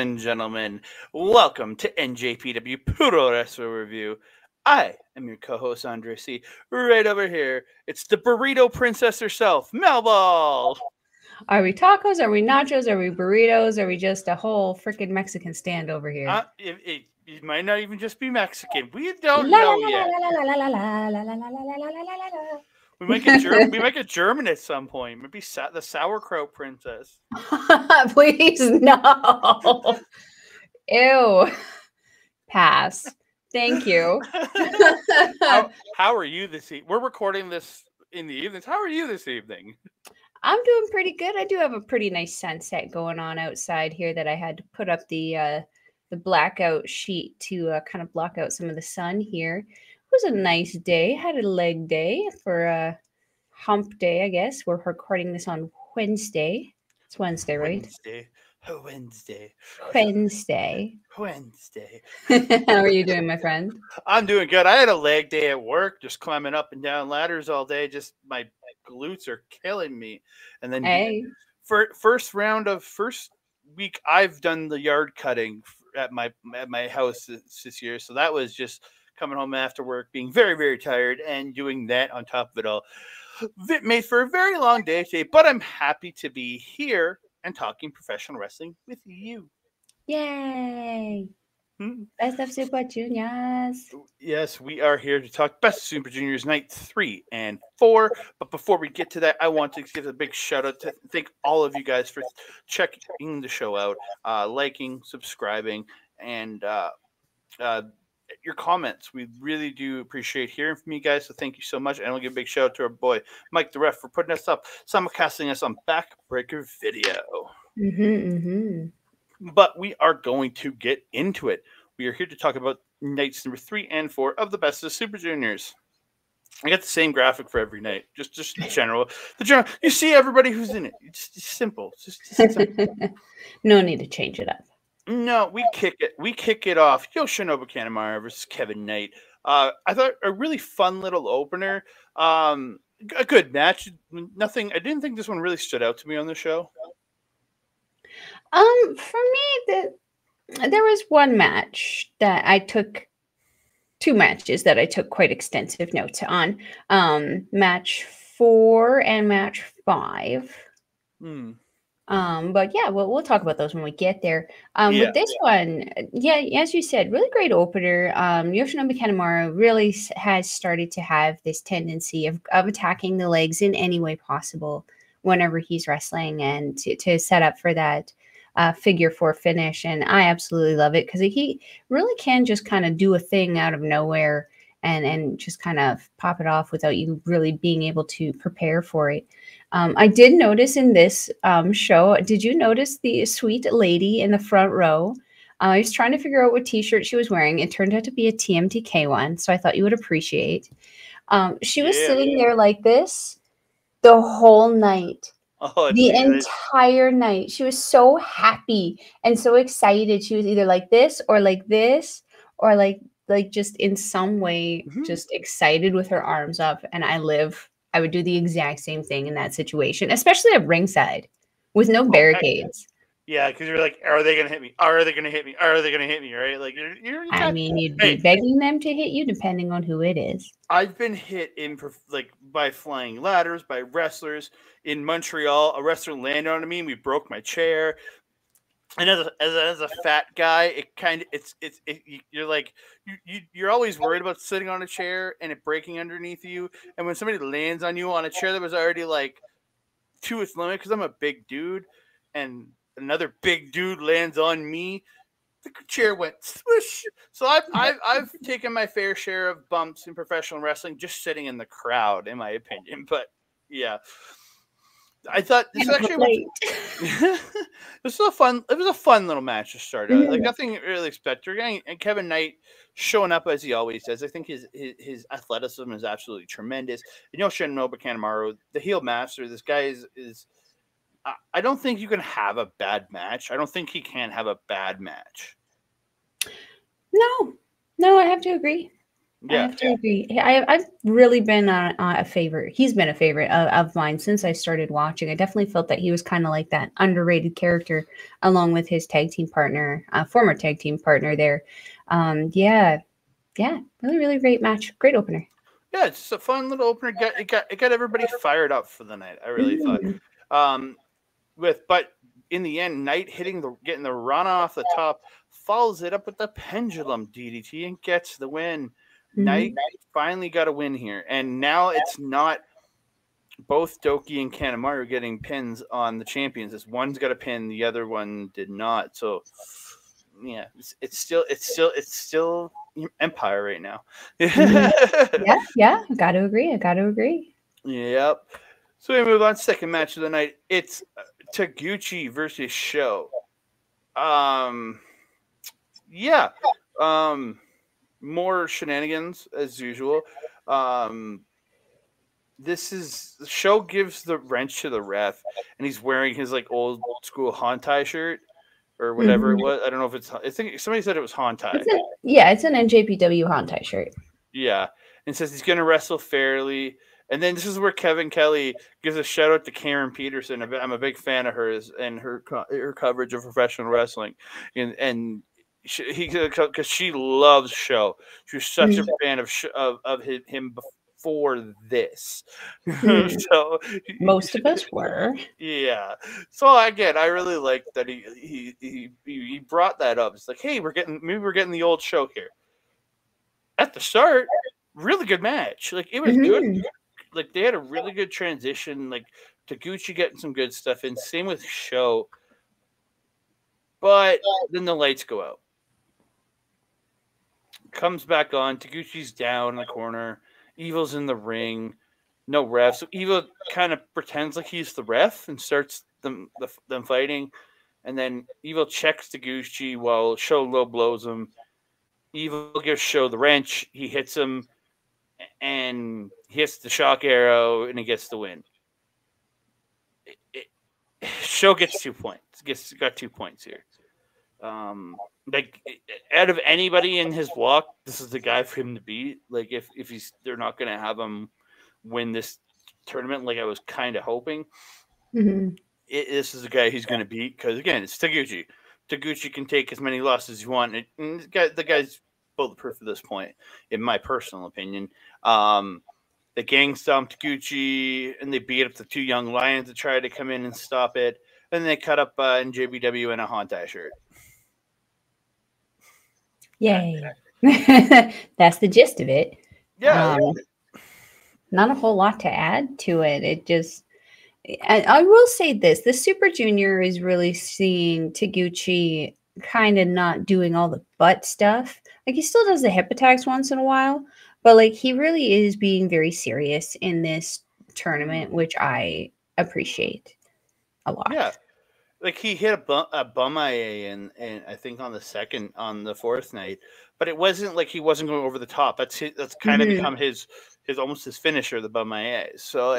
and gentlemen, welcome to NJPW Puroresu Review. I am your co-host, Andre C. Right over here, it's the burrito princess herself, Melball. Are we tacos? Are we nachos? Are we burritos? Are we just a whole freaking Mexican stand over here? It might not even just be Mexican. We don't know yet. We might get German at some point. Maybe the sauerkraut princess. Please, no. Ew. Pass. Thank you. How are you this evening? We're recording this in the evenings. How are you this evening? I'm doing pretty good. I do have a pretty nice sunset going on outside here that I had to put up the blackout sheet to kind of block out some of the sun here. It was a nice day. Had a leg day for hump day, I guess. We're recording this on Wednesday. It's Wednesday, right? Wednesday. How are you doing, my friend? I'm doing good. I had a leg day at work, just climbing up and down ladders all day. Just my glutes are killing me. And then first week I've done the yard cutting at my house this year. So that was just coming home after work, being very, very tired, and doing that on top of it all. It made for a very long day today, but I'm happy to be here and talking professional wrestling with you. Yay! Best of Super Juniors. Yes, we are here to talk Best of Super Juniors Night 3 and 4. But before we get to that, I want to give a big shout out to thank all of you guys for checking the show out, liking, subscribing, and your comments. We really do appreciate hearing from you guys, so thank you so much. And I'll give a big shout out to our boy Mike the Ref for putting us up, simulcasting us on Backbreaker Video. But we are going to get into it. We are here to talk about nights number 3 and 4 of the Best of Super Juniors. I got the same graphic for every night, just general. You see everybody who's in it. It's simple. Just simple. No need to change it up. No, we kick it off. Yoshinobu Kanemaru versus Kevin Knight. I thought a really fun little opener. A good match. I didn't think this one really stood out to me on the show. For me, there was one match that I took. 2 matches that I took quite extensive notes on. Match 4 and match 5. But yeah, we'll talk about those when we get there. With this one, as you said, really great opener. Yoshinobu Kanemaru really has started to have this tendency of attacking the legs in any way possible whenever he's wrestling, and to set up for that figure 4 finish. And I absolutely love it because he really can just kind of do a thing out of nowhere and just kind of pop it off without you really being able to prepare for it. I did notice in this show, did you notice the sweet lady in the front row? I was trying to figure out what t-shirt she was wearing. It turned out to be a TMTK one, so I thought you would appreciate. She was sitting there like this the whole night. The entire night. She was so happy and so excited. She was either like this, or like just in some way just excited with her arms up. And I would do the exact same thing in that situation, especially at ringside with no barricades. Yeah, because you're like, are they going to hit me? Are they going to hit me? Are they going to hit me? Right? Like you'd be begging them to hit you depending on who it is. I've been hit by flying ladders, by wrestlers in Montreal. A wrestler landed on me, and we broke my chair. And as a fat guy, you're always worried about sitting on a chair and it breaking underneath you. And when somebody lands on you on a chair that was already like to its limit, because I'm a big dude, and another big dude lands on me, the chair went swoosh. So I've taken my fair share of bumps in professional wrestling just sitting in the crowd, in my opinion. But yeah, I thought this actually was a fun little match to start out. Like nothing really spectacular. And Kevin Knight showing up as he always does. I think his athleticism is absolutely tremendous. And Yoshinobu Kanemaru, the heel master, this guy is I don't think you can have a bad match. I don't think he can have a bad match. No, I have to agree. I have to agree. I've really been a favorite. He's been a favorite of mine since I started watching. I definitely felt that he was kind of like that underrated character, along with his tag team partner, former tag team partner there. Yeah, really, really great match. Great opener. Yeah, it's just a fun little opener. It got everybody fired up for the night. I really thought. But in the end, Knight getting the run off the top, follows it up with the pendulum DDT and gets the win. Knight finally got a win here, and now it's not both Douki and Kanemaru getting pins on the champions. This one's got a pin, the other one did not. So yeah, it's still Empire right now. Yeah, I gotta agree. Yep. So we move on. Second match of the night. It's Taguchi versus Sho. Yeah. More shenanigans as usual. This is Sho gives the wrench to the ref, and he's wearing his like old school Hantai shirt or whatever it was. I don't know if I think somebody said it was Hantai. It's an NJPW Hantai shirt. Yeah, and says he's going to wrestle fairly. And then this is where Kevin Kelly gives a shout out to Karen Peterson. I'm a big fan of hers and her coverage of professional wrestling, and because she loves Sho. She was such a fan of him before this. So most of us were. Yeah. So again, I really like that he brought that up. It's like, hey, we're getting the old Sho here. At the start, really good match. Like it was good. Like they had a really good transition. Like Taguchi getting some good stuff in. Same with Sho. But then the lights go out. Comes back on. Taguchi's down in the corner. Evil's in the ring. No ref. So Evil kind of pretends like he's the ref and starts them fighting. And then Evil checks Taguchi while Sho low blows him. Evil gives Sho the wrench. He hits him and hits the shock arrow and he gets the win. Sho gets 2 points. Got 2 points here. Like out of anybody in his block, this is the guy for him to beat. Like if they're not going to have him win this tournament, like I was kind of hoping. This is the guy he's going to beat because again, it's Taguchi. Taguchi can take as many losses as you want. And the guy's bulletproof at this point, in my personal opinion. The gang stomped Taguchi and they beat up the two young lions to try to come in and stop it. And they cut up NJPW in a Hantai shirt. Yay. That's the gist of it. Yeah. Not a whole lot to add to it. It just, I will say this, the Super Junior is really seeing Taguchi kind of not doing all the butt stuff. Like he still does the hip attacks once in a while, but like he really is being very serious in this tournament, which I appreciate a lot. Yeah. Like he hit a bum IA and I think on the fourth night, but it wasn't like he wasn't going over the top. That's kind of become his almost his finisher, the bum IA. So,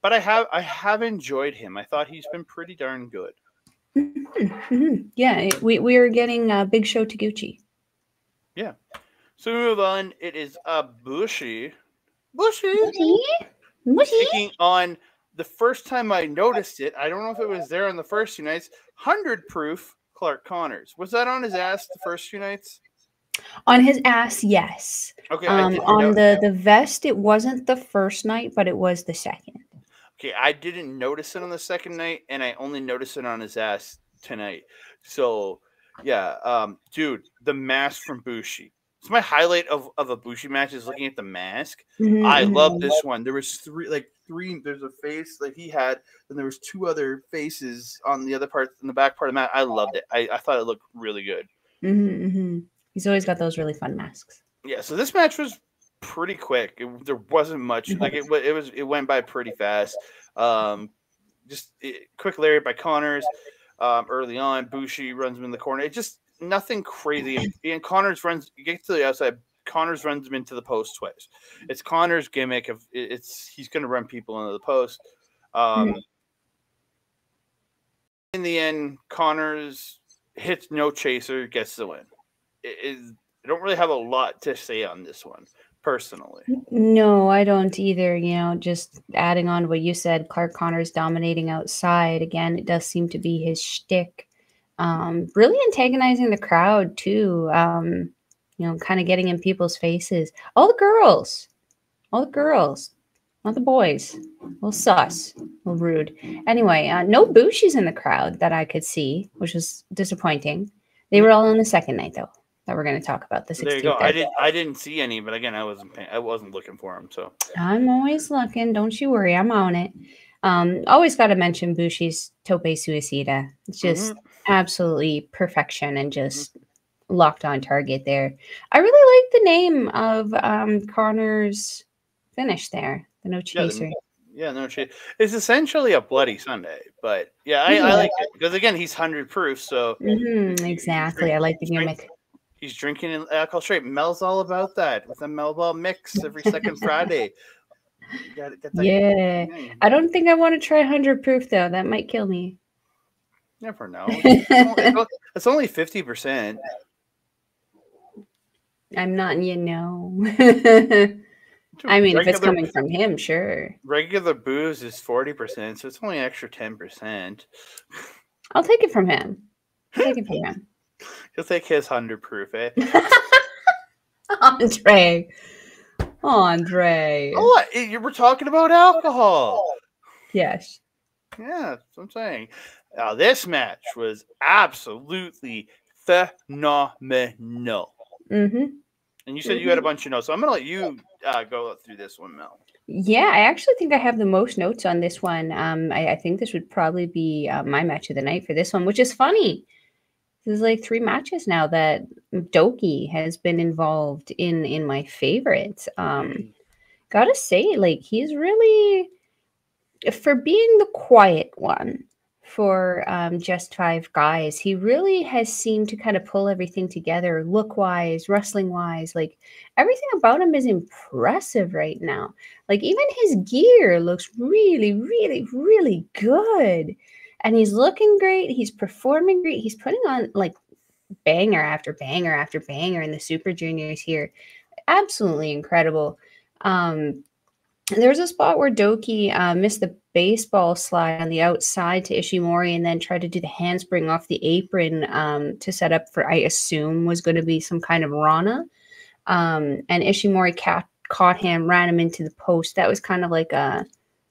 but I have enjoyed him. I thought he's been pretty darn good. Yeah, we are getting Big Show Taguchi. Yeah. So we move on. It is Bushi taking on. The first time I noticed it, I don't know if it was there on the first 2 nights, 100 proof Clark Connors. Was that on his ass the first 2 nights? On his ass, yes. Okay. On the vest, it wasn't the first night, but it was the second. Okay, I didn't notice it on the second night, and I only noticed it on his ass tonight. So, yeah, dude, the mask from Bushi. It's my highlight of a Bushi match is looking at the mask. I love this one. There was three. There's a face that he had, and there was 2 other faces on the other part, in the back part of the match. I loved it. I thought it looked really good. He's always got those really fun masks. Yeah. So this match was pretty quick. There wasn't much. Like it went by pretty fast. Quick lariat by Connors. Early on, Bushi runs him in the corner. It just nothing crazy. And Connors you get to the outside. Connors runs him into the post twice. It's Connors' gimmick of he's going to run people into the post. In the end, Connors hits no chaser, gets the win. I don't really have a lot to say on this one, personally. No, I don't either. Just adding on to what you said, Clark Connors dominating outside. Again, it does seem to be his shtick. Really antagonizing the crowd, too. Kind of getting in people's faces. All the girls, not the boys. A little sus, a little rude. Anyway, no Bushi's in the crowd that I could see, which was disappointing. They were all on the second night, though, that we're going to talk about. The 16th. There you go. I didn't see any, but again, I wasn't looking for them. So I'm always looking. Don't you worry. I'm on it. Always got to mention Bushi's Tope Suicida. It's just absolutely perfection and just locked on target there. I really like the name of Connor's finish there. The No Chaser. No chaser. It's essentially a Bloody Sunday, but I like it because again, he's 100 proof. So exactly, I like the gimmick. He's drinking alcohol straight. Mel's all about that with a Melball mix every second Friday. Yeah, I don't think I want to try 100 proof though. That might kill me. Never know. It's only 50%. I'm not, I mean, if it's coming from him, sure. Regular booze is 40%, so it's only an extra 10%. I'll take it from him. He'll take his 100 proof, eh? Andre. Oh, you were talking about alcohol. Yes. Yeah, that's what I'm saying. Now, this match was absolutely phenomenal. And you said you had a bunch of notes, so I'm going to let you go through this one, Mel. Yeah, I actually think I have the most notes on this one. I think this would probably be my match of the night for this one, which is funny. This is like 3 matches now that Douki has been involved in my favorites. Gotta say, like, he's really, for being the quiet one for Just 5 Guys, he really has seemed to kind of pull everything together, look-wise, wrestling-wise. Like, everything about him is impressive right now. Like, even his gear looks really, really, really good. And he's looking great. He's performing great. He's putting on, like, banger after banger after banger in the Super Juniors here. Absolutely incredible. There's a spot where Douki missed the baseball slide on the outside to Ishimori and then tried to do the handspring off the apron to set up for, I assume, was going to be some kind of Rana. And Ishimori caught him, ran him into the post. That was kind of like a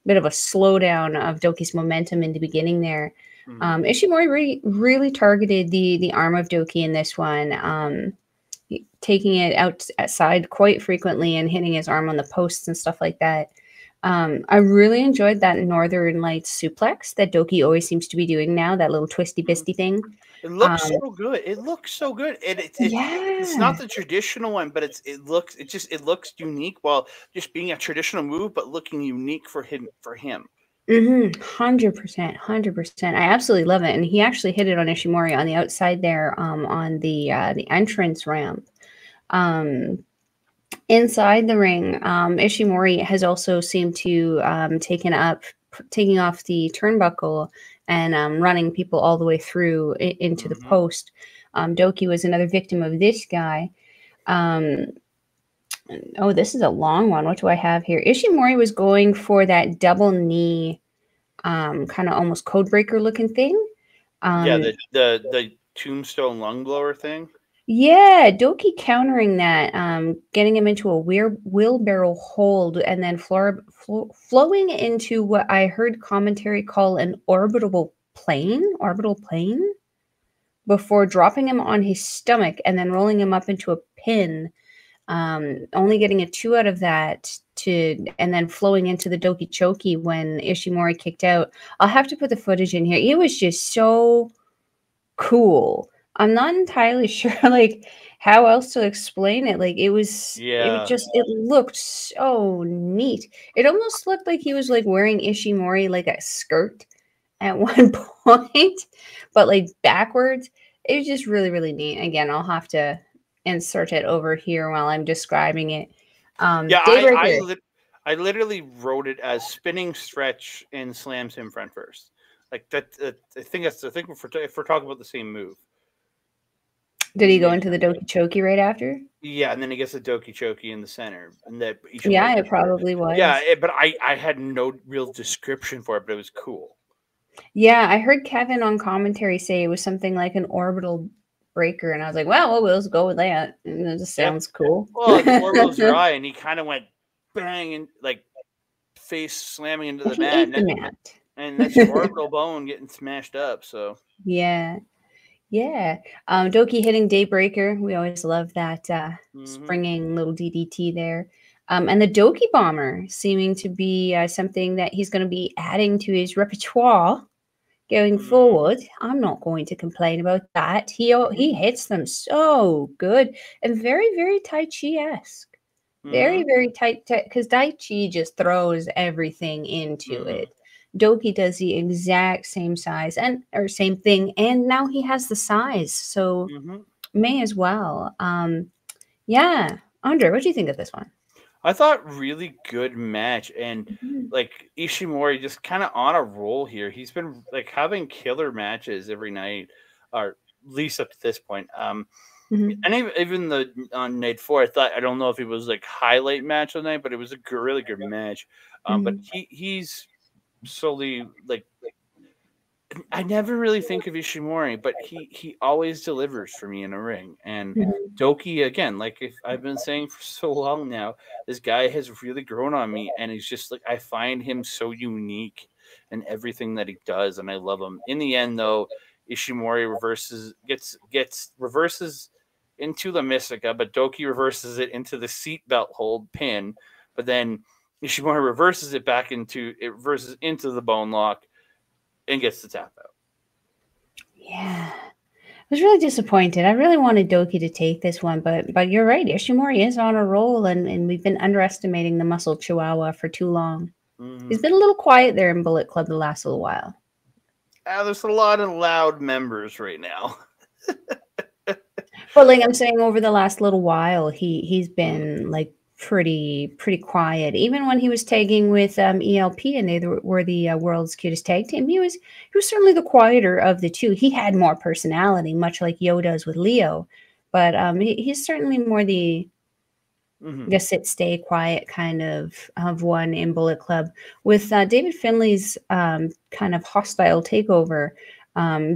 bit of a slowdown of Douki's momentum in the beginning there. Ishimori really targeted the arm of Douki in this one, taking it outside quite frequently and hitting his arm on the posts and stuff like that. I really enjoyed that Northern Lights suplex that Douki always seems to be doing now, that little twisty-bisty thing. It looks so good. It looks so good. It's not the traditional one, but it looks unique while just being a traditional move, but looking unique for him. 100%. I absolutely love it. And he actually hit it on Ishimori on the outside there, on the entrance ramp. Inside the ring, Ishimori has also seemed to taking off the turnbuckle and running people all the way through into the post. Douki was another victim of this guy. Oh, this is a long one. What do I have here? Ishimori was going for that double knee, kind of almost codebreaker looking thing. The tombstone lung blower thing. Yeah, Douki countering that, getting him into a wheelbarrow hold and then flowing into what I heard commentary call an orbital plane, before dropping him on his stomach and then rolling him up into a pin. Only getting a 2 out of that and then flowing into the Douki Choki when Ishimori kicked out. I'll have to put the footage in here. It was just so cool. I'm not entirely sure like how else to explain it. Like it looked so neat. It almost looked like he was like wearing Ishimori like a skirt at one point, but like backwards. It was just really, really neat. Again, I'll have to insert it over here while I'm describing it. I literally wrote it as spinning stretch and slams him front first. Like that. I think if we're talking about the same move. Did he go into the Doki Choki right after? Yeah, and then he gets a Doki Choki in the center, and that Yeah, it probably was. Yeah, but I had no real description for it, but it was cool. Yeah, I heard Kevin on commentary say it was something like an orbital breaker, and I was like, well, we'll just go with that. And it just sounds cool. Well, the orbital's dry, and he kind of went bang and like face slamming into the mat, and that's your orbital bone getting smashed up. So yeah. Doki hitting Daybreaker. We always love that springing little DDT there. And the Doki Bomber seeming to be something that he's going to be adding to his repertoire going forward. I'm not going to complain about that. He hits them so good and very, very Taichi-esque. Very, very tight, because Daichi just throws everything into it. Doki does the exact same size or same thing, and now he has the size, so may as well. Yeah, Andre, what do you think of this one? I thought really good match, and like Ishimori just kind of on a roll here. He's been like having killer matches every night, or at least up to this point. And even the on night 4, I don't know if it was like highlight match of the night, but it was a really good match. But he's solely like, I never really think of Ishimori, but he always delivers for me in a ring. And Doki, again, like if I've been saying for so long now, this guy has really grown on me, and he's just like, I find him so unique in everything that he does, and I love him. In the end, though, Ishimori reverses into the Mystico, but Doki reverses it into the seatbelt hold pin, but then Ishimori reverses it reverses into the bone lock and gets the tap out. Yeah. I was really disappointed. I really wanted Doki to take this one, but you're right. Ishimori is on a roll, and we've been underestimating the muscle chihuahua for too long. He's been a little quiet there in Bullet Club the last little while. There's a lot of loud members right now. But like I'm saying, over the last little while, he's been like pretty quiet. Even when he was tagging with ELP and they were the world's cutest tag team, he was certainly the quieter of the two. He had more personality, much like Yo does with Leo, but he's certainly more the sit, stay quiet kind of one in Bullet Club. With David Finlay's kind of hostile takeover,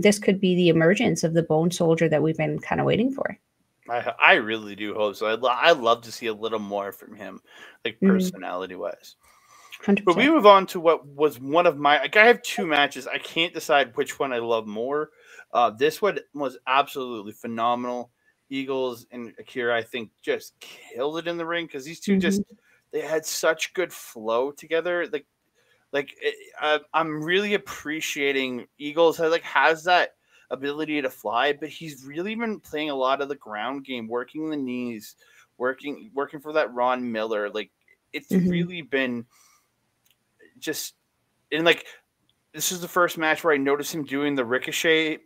this could be the emergence of the Bone Soldier that we've been kind of waiting for. I really do hope so. I'd love to see a little more from him, like personality-wise. 100%. But we move on to what was one of my... Like, I have 2 matches. I can't decide which one I love more. This one was absolutely phenomenal. Eagles and Akira, I think, just killed it in the ring, because these two they had such good flow together. I'm really appreciating Eagles. Has that ability to fly, but he's really been playing a lot of the ground game, working the knees, working for that Ron Miller. Like, it's really been just, and like, this is the first match where I noticed him doing the ricochet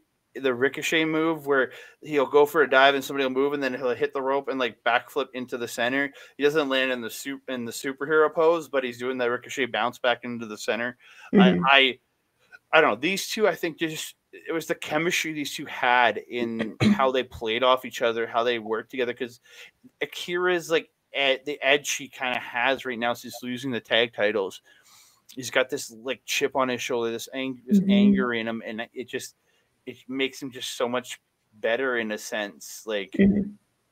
move, where he'll go for a dive and somebody will move, and then he'll hit the rope and like backflip into the center. He doesn't land in the superhero pose, but he's doing the ricochet bounce back into the center. I don't know, these two, I think, it was the chemistry these two had in how they played off each other, how they worked together, because Akira's like the edge he kind of has right now since losing the tag titles. He's got this like chip on his shoulder, this anger in him, and it makes him just so much better in a sense. Like,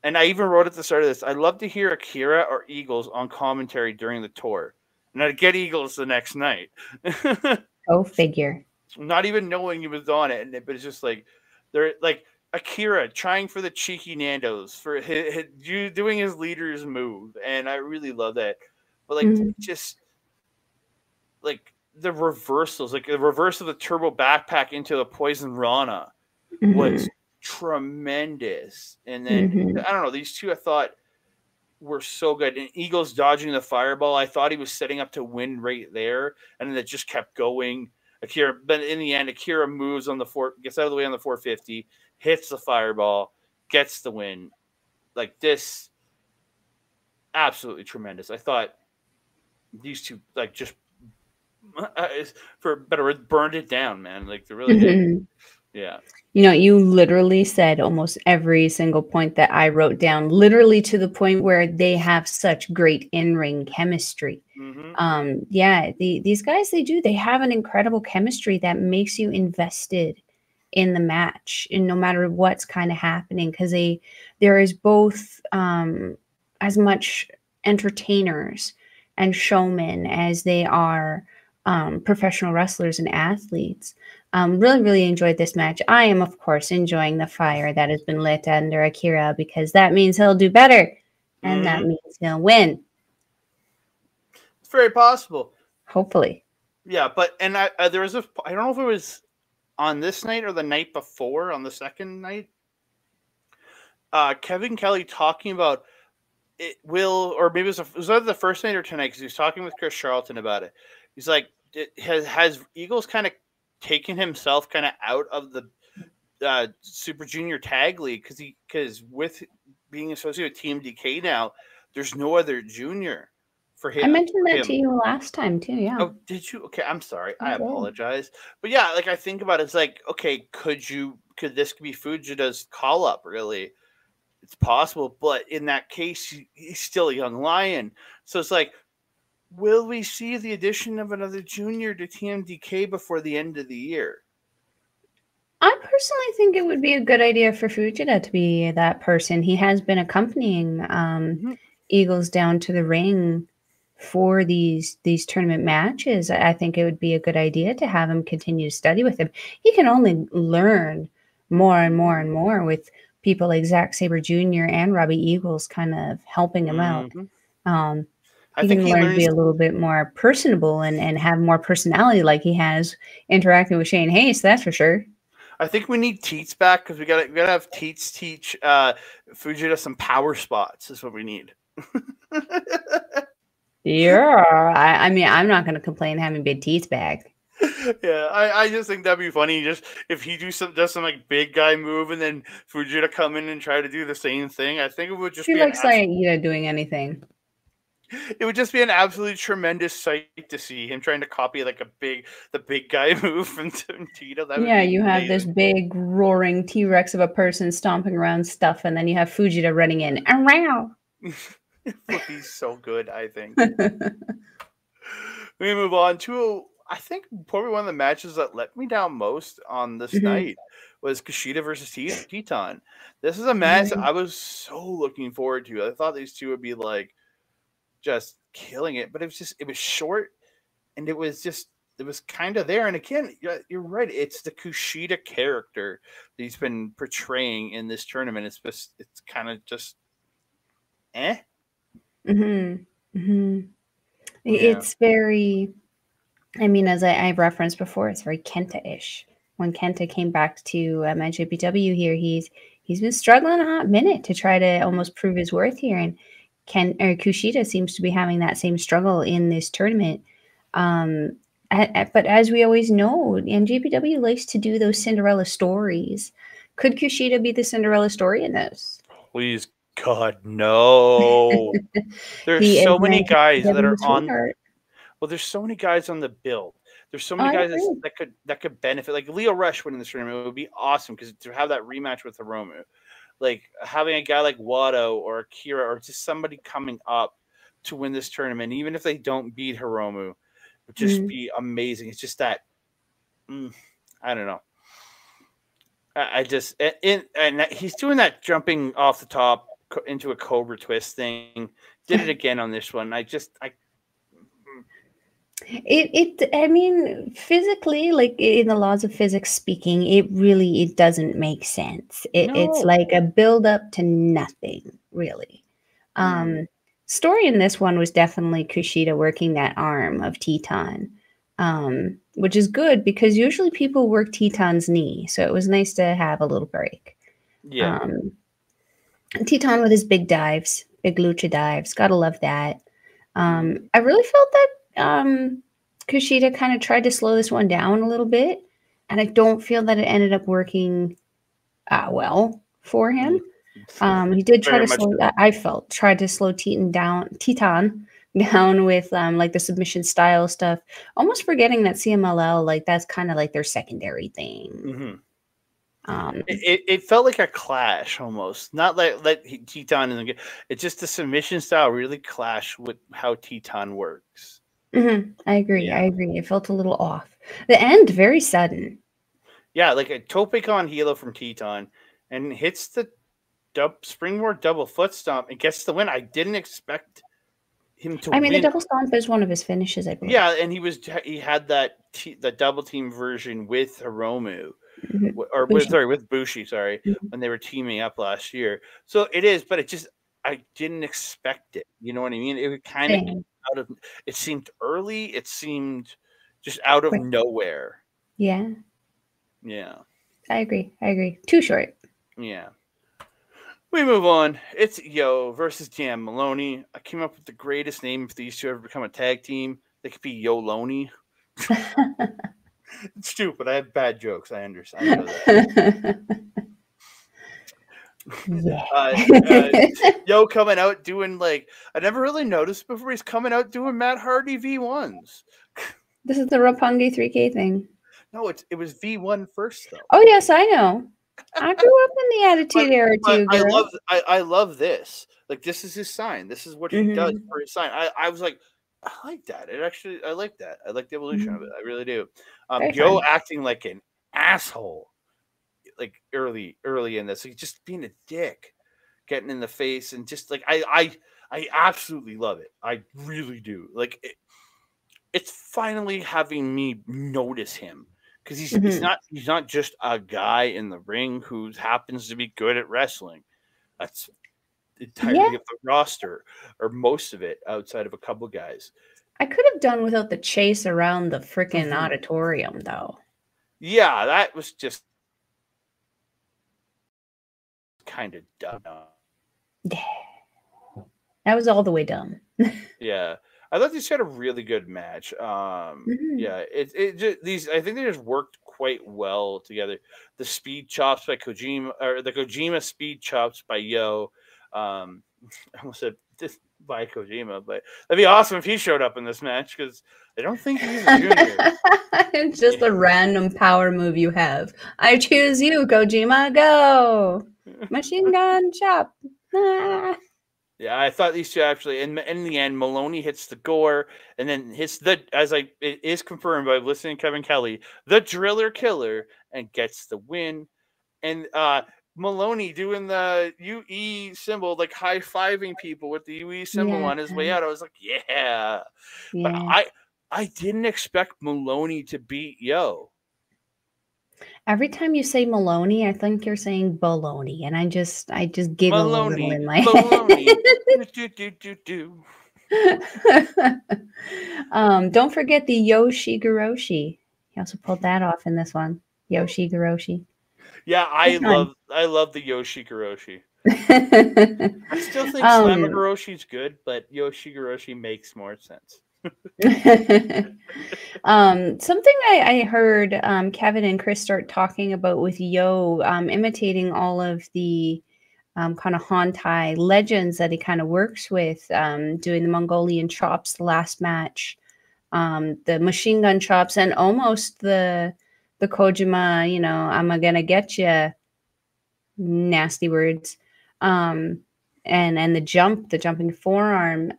and I even wrote at the start of this, I'd love to hear Akira or Eagles on commentary during the tour, and I'd get Eagles the next night. Go figure. Not even knowing he was on it, but it's just like they're like Akira trying for the cheeky Nando's for doing his leader's move, and I really love that. But like just like the reversals, like the reverse of the turbo backpack into the poison Rana was tremendous. And then I don't know, these two I thought were so good. And Eagles dodging the fireball, I thought he was setting up to win right there, and then it just kept going. Akira, but in the end, Akira moves on gets out of the way on the 450, hits the fireball, gets the win. Like, this, absolutely tremendous. I thought these two, just for better word, burned it down, man. Like, they really did. Yeah. You know, you literally said almost every single point that I wrote down, literally to the point where they have such great in-ring chemistry. Yeah, these guys, they have an incredible chemistry that makes you invested in the match, and no matter what's kind of happening, because there is both as much entertainers and showmen as they are professional wrestlers and athletes. Really, really enjoyed this match. I am, of course, enjoying the fire that has been lit under Akira, because that means he'll do better, and that means he'll win. It's very possible. Hopefully. Yeah, but and there was I don't know if it was on this night or the night before, on the second night. Kevin Kelly talking about it will, or maybe it was either the first night or tonight, because he was talking with Chris Charlton about it. He's like, has Eagles kind of taken himself kind of out of the Super Junior Tag League, because with being associated with Team DK now, there's no other junior for him. I mentioned that to you last time too. Yeah. Oh, did you? Okay, I'm sorry. I apologize. But yeah, like I think about it, it's like, okay, could this be Fujida's call up? Really, it's possible. But in that case, he's still a young lion. So it's like, will we see the addition of another junior to TMDK before the end of the year? I personally think it would be a good idea for Fujita to be that person. He has been accompanying Eagles down to the ring for these tournament matches. I think it would be a good idea to have him continue to study with him. He can only learn more and more and more with people like Zack Sabre Jr. and Robbie Eagles kind of helping him out. He can learn to be a little bit more personable and have more personality, like he has interacting with Shane Hayes, that's for sure. I think we need Teats back, because we gotta have Teats teach Fujita some power spots. Is what we need. Yeah, I mean, I'm not going to complain having big Teats back. Yeah, I just think that'd be funny. Just if he does some like big guy move, and then Fujita come in and try to do the same thing. I think it would just be like doing anything. It would just be an absolutely tremendous sight to see him trying to copy like the big guy move from Tito. Yeah, you have this big roaring T-Rex of a person stomping around stuff, and then you have Fujita running in. Around. He's so good, I think. We move on to, I think, probably one of the matches that let me down most on this night was Kushida versus Teton. This is a match I was so looking forward to. I thought these two would be like just killing it, but it was short, and it was kind of there. And again, you're right, it's the Kushida character that he's been portraying in this tournament. It's kind of just It's very, I mean, as I referenced before, it's very Kenta-ish. When Kenta came back to NJPW here, he's been struggling a hot minute to try to almost prove his worth here, and Kushida seems to be having that same struggle in this tournament. But as we always know, NJPW likes to do those Cinderella stories. Could Kushida be the Cinderella story in this? Please, God, no. There's so many guys that are on. Well, there's so many guys on the build. There's so many guys that could benefit. Like Leo Rush winning this tournament would be awesome, because to have that rematch with Hiromu, like having a guy like Wato or Akira or just somebody coming up to win this tournament, even if they don't beat Hiromu, would just be amazing. It's just that I don't know. I just and he's doing that jumping off the top into a Cobra twist thing. Did it again on this one. I mean, physically, like in the laws of physics speaking, it doesn't make sense. It's like a build up to nothing, really. Story in this one was definitely Kushida working that arm of Teton, which is good, because usually people work Teton's knee, so it was nice to have a little break. Yeah. Teton with his big dives, big lucha dives, gotta love that. I really felt that Kushida kind of tried to slow this one down a little bit, and I don't feel that it ended up working well for him. He did try to tried to slow Teton down with like the submission style stuff, almost forgetting that CMLL, like that's kind of like their secondary thing. It felt like a clash almost, not like Teton and it's just the submission style really clashed with how Teton works. I agree. I agree. It felt a little off. The end very sudden. Yeah, like a tope con hilo from Teton, and hits the springboard double foot stomp and gets the win. I didn't expect him to. I mean, win. the double stomp is one of his finishes, I believe. Yeah, and he had that the double team version with Hiromu. Or with Bushi, when they were teaming up last year. So it is, but I didn't expect it. You know what I mean? It was kind of out of. It seemed early. It seemed just out of nowhere. Yeah. Yeah. I agree. Too short. Yeah. We move on. It's Yo versus Dan Maloney. I came up with the greatest name if these two ever become a tag team. They could be Yo-Loney. It's stupid. I have bad jokes. I understand. I know that. Yo coming out doing I never really noticed before. He's coming out doing Matt Hardy V1s. This is the Roppongi 3K thing. No, it was V1 first though. Oh yes, I know. I grew up in the Attitude Era too. Girl. I love this. This is his sign. This is what he does for his sign. I was like, I like that. I like that. I like the evolution of it. I really do. Yo acting like an asshole, early in this, just being a dick, getting in the face, and just I absolutely love it. I really do. It's finally having me notice him because he's not just a guy in the ring who happens to be good at wrestling. That's entirety of the roster, or most of it, outside of a couple guys. I could have done without the chase around the freaking auditorium, though. Yeah, that was just kind of dumb. Yeah. That was all the way dumb. Yeah. I thought these had a really good match. Yeah, I think they just worked quite well together. The speed chops by Kojima, or the Kojima speed chops by Yo. I almost said this by Kojima, but that'd be awesome if he showed up in this match because I don't think he's a junior. It's just a random power move you have. I choose you, Kojima. Go, machine gun chop. Yeah, I thought these two actually, in the end, Maloney hits the gore, and then hits it is confirmed by listening to Kevin Kelly, the Driller Killer, and gets the win. And Maloney doing the UE symbol, high-fiving people with the UE symbol on his way out. I was like, yeah. But I didn't expect Maloney to beat Yo. Every time you say Maloney, I think you're saying baloney, and I just giggle Maloney, a little in my head. Don't forget the Yoshi-Goroshi. He also pulled that off in this one. Yoshi-Goroshi. Yeah, I love the Yoshi-Goroshi. I still think Slamagoroshi's good, but Yoshi-Goroshi makes more sense. Something I heard Kevin and Chris start talking about with Yo, imitating all of the kind of Hontai legends that he kind of works with, doing the Mongolian chops the last match, the machine gun chops, and almost the Kojima, I'm gonna get you, nasty words, and the jumping forearm,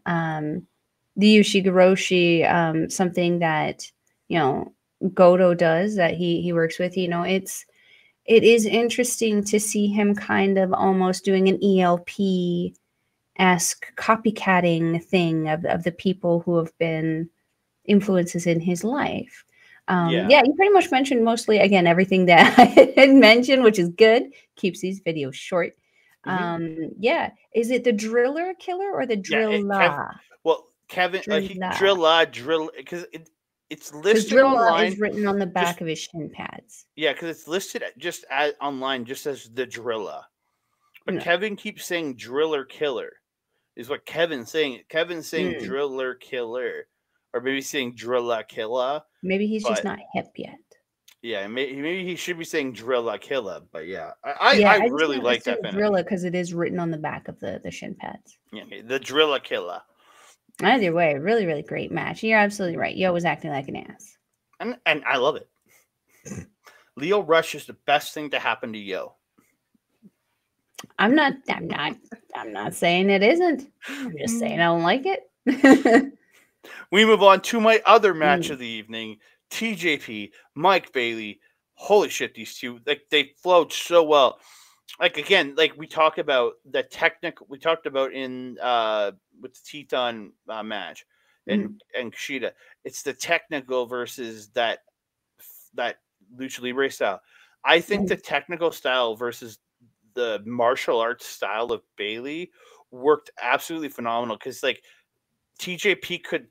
the Yoshi-Goroshi, something that Gedo does, that he works with. It is interesting to see him kind of almost doing an ELP-esque copycatting thing of the people who have been influences in his life. You pretty much mentioned mostly, again, everything that I had mentioned, which is good. Keeps these videos short. Is it the Driller Killer or the Drilla? Kevin, drill, because it's listed online. Is written on the back of his shin pads. Yeah, because it's listed just online, just as the Drilla. But Kevin keeps saying Driller Killer, is what Kevin's saying. Kevin's saying Driller Killer, or maybe saying Drilla Killa. Maybe he's just not hip yet. Yeah, maybe he should be saying Drilla Killa, but I really like that finish. Drilla, because it is written on the back of the shin pads. Yeah, the Drilla Killa. Either way, really, really great match. You're absolutely right. Yo was acting like an ass. And I love it. Leo Rush is the best thing to happen to Yo. I'm not saying it isn't. I'm just saying I don't like it. We move on to my other match of the evening. TJP, Mike Bailey. Holy shit, these two, like, they flowed so well. Like, again, like we talk about the technical, we talked about in with the Teton match and Kushida. It's the technical versus that lucha libre style. I think the technical style versus the martial arts style of Bailey worked absolutely phenomenal, because like TJP could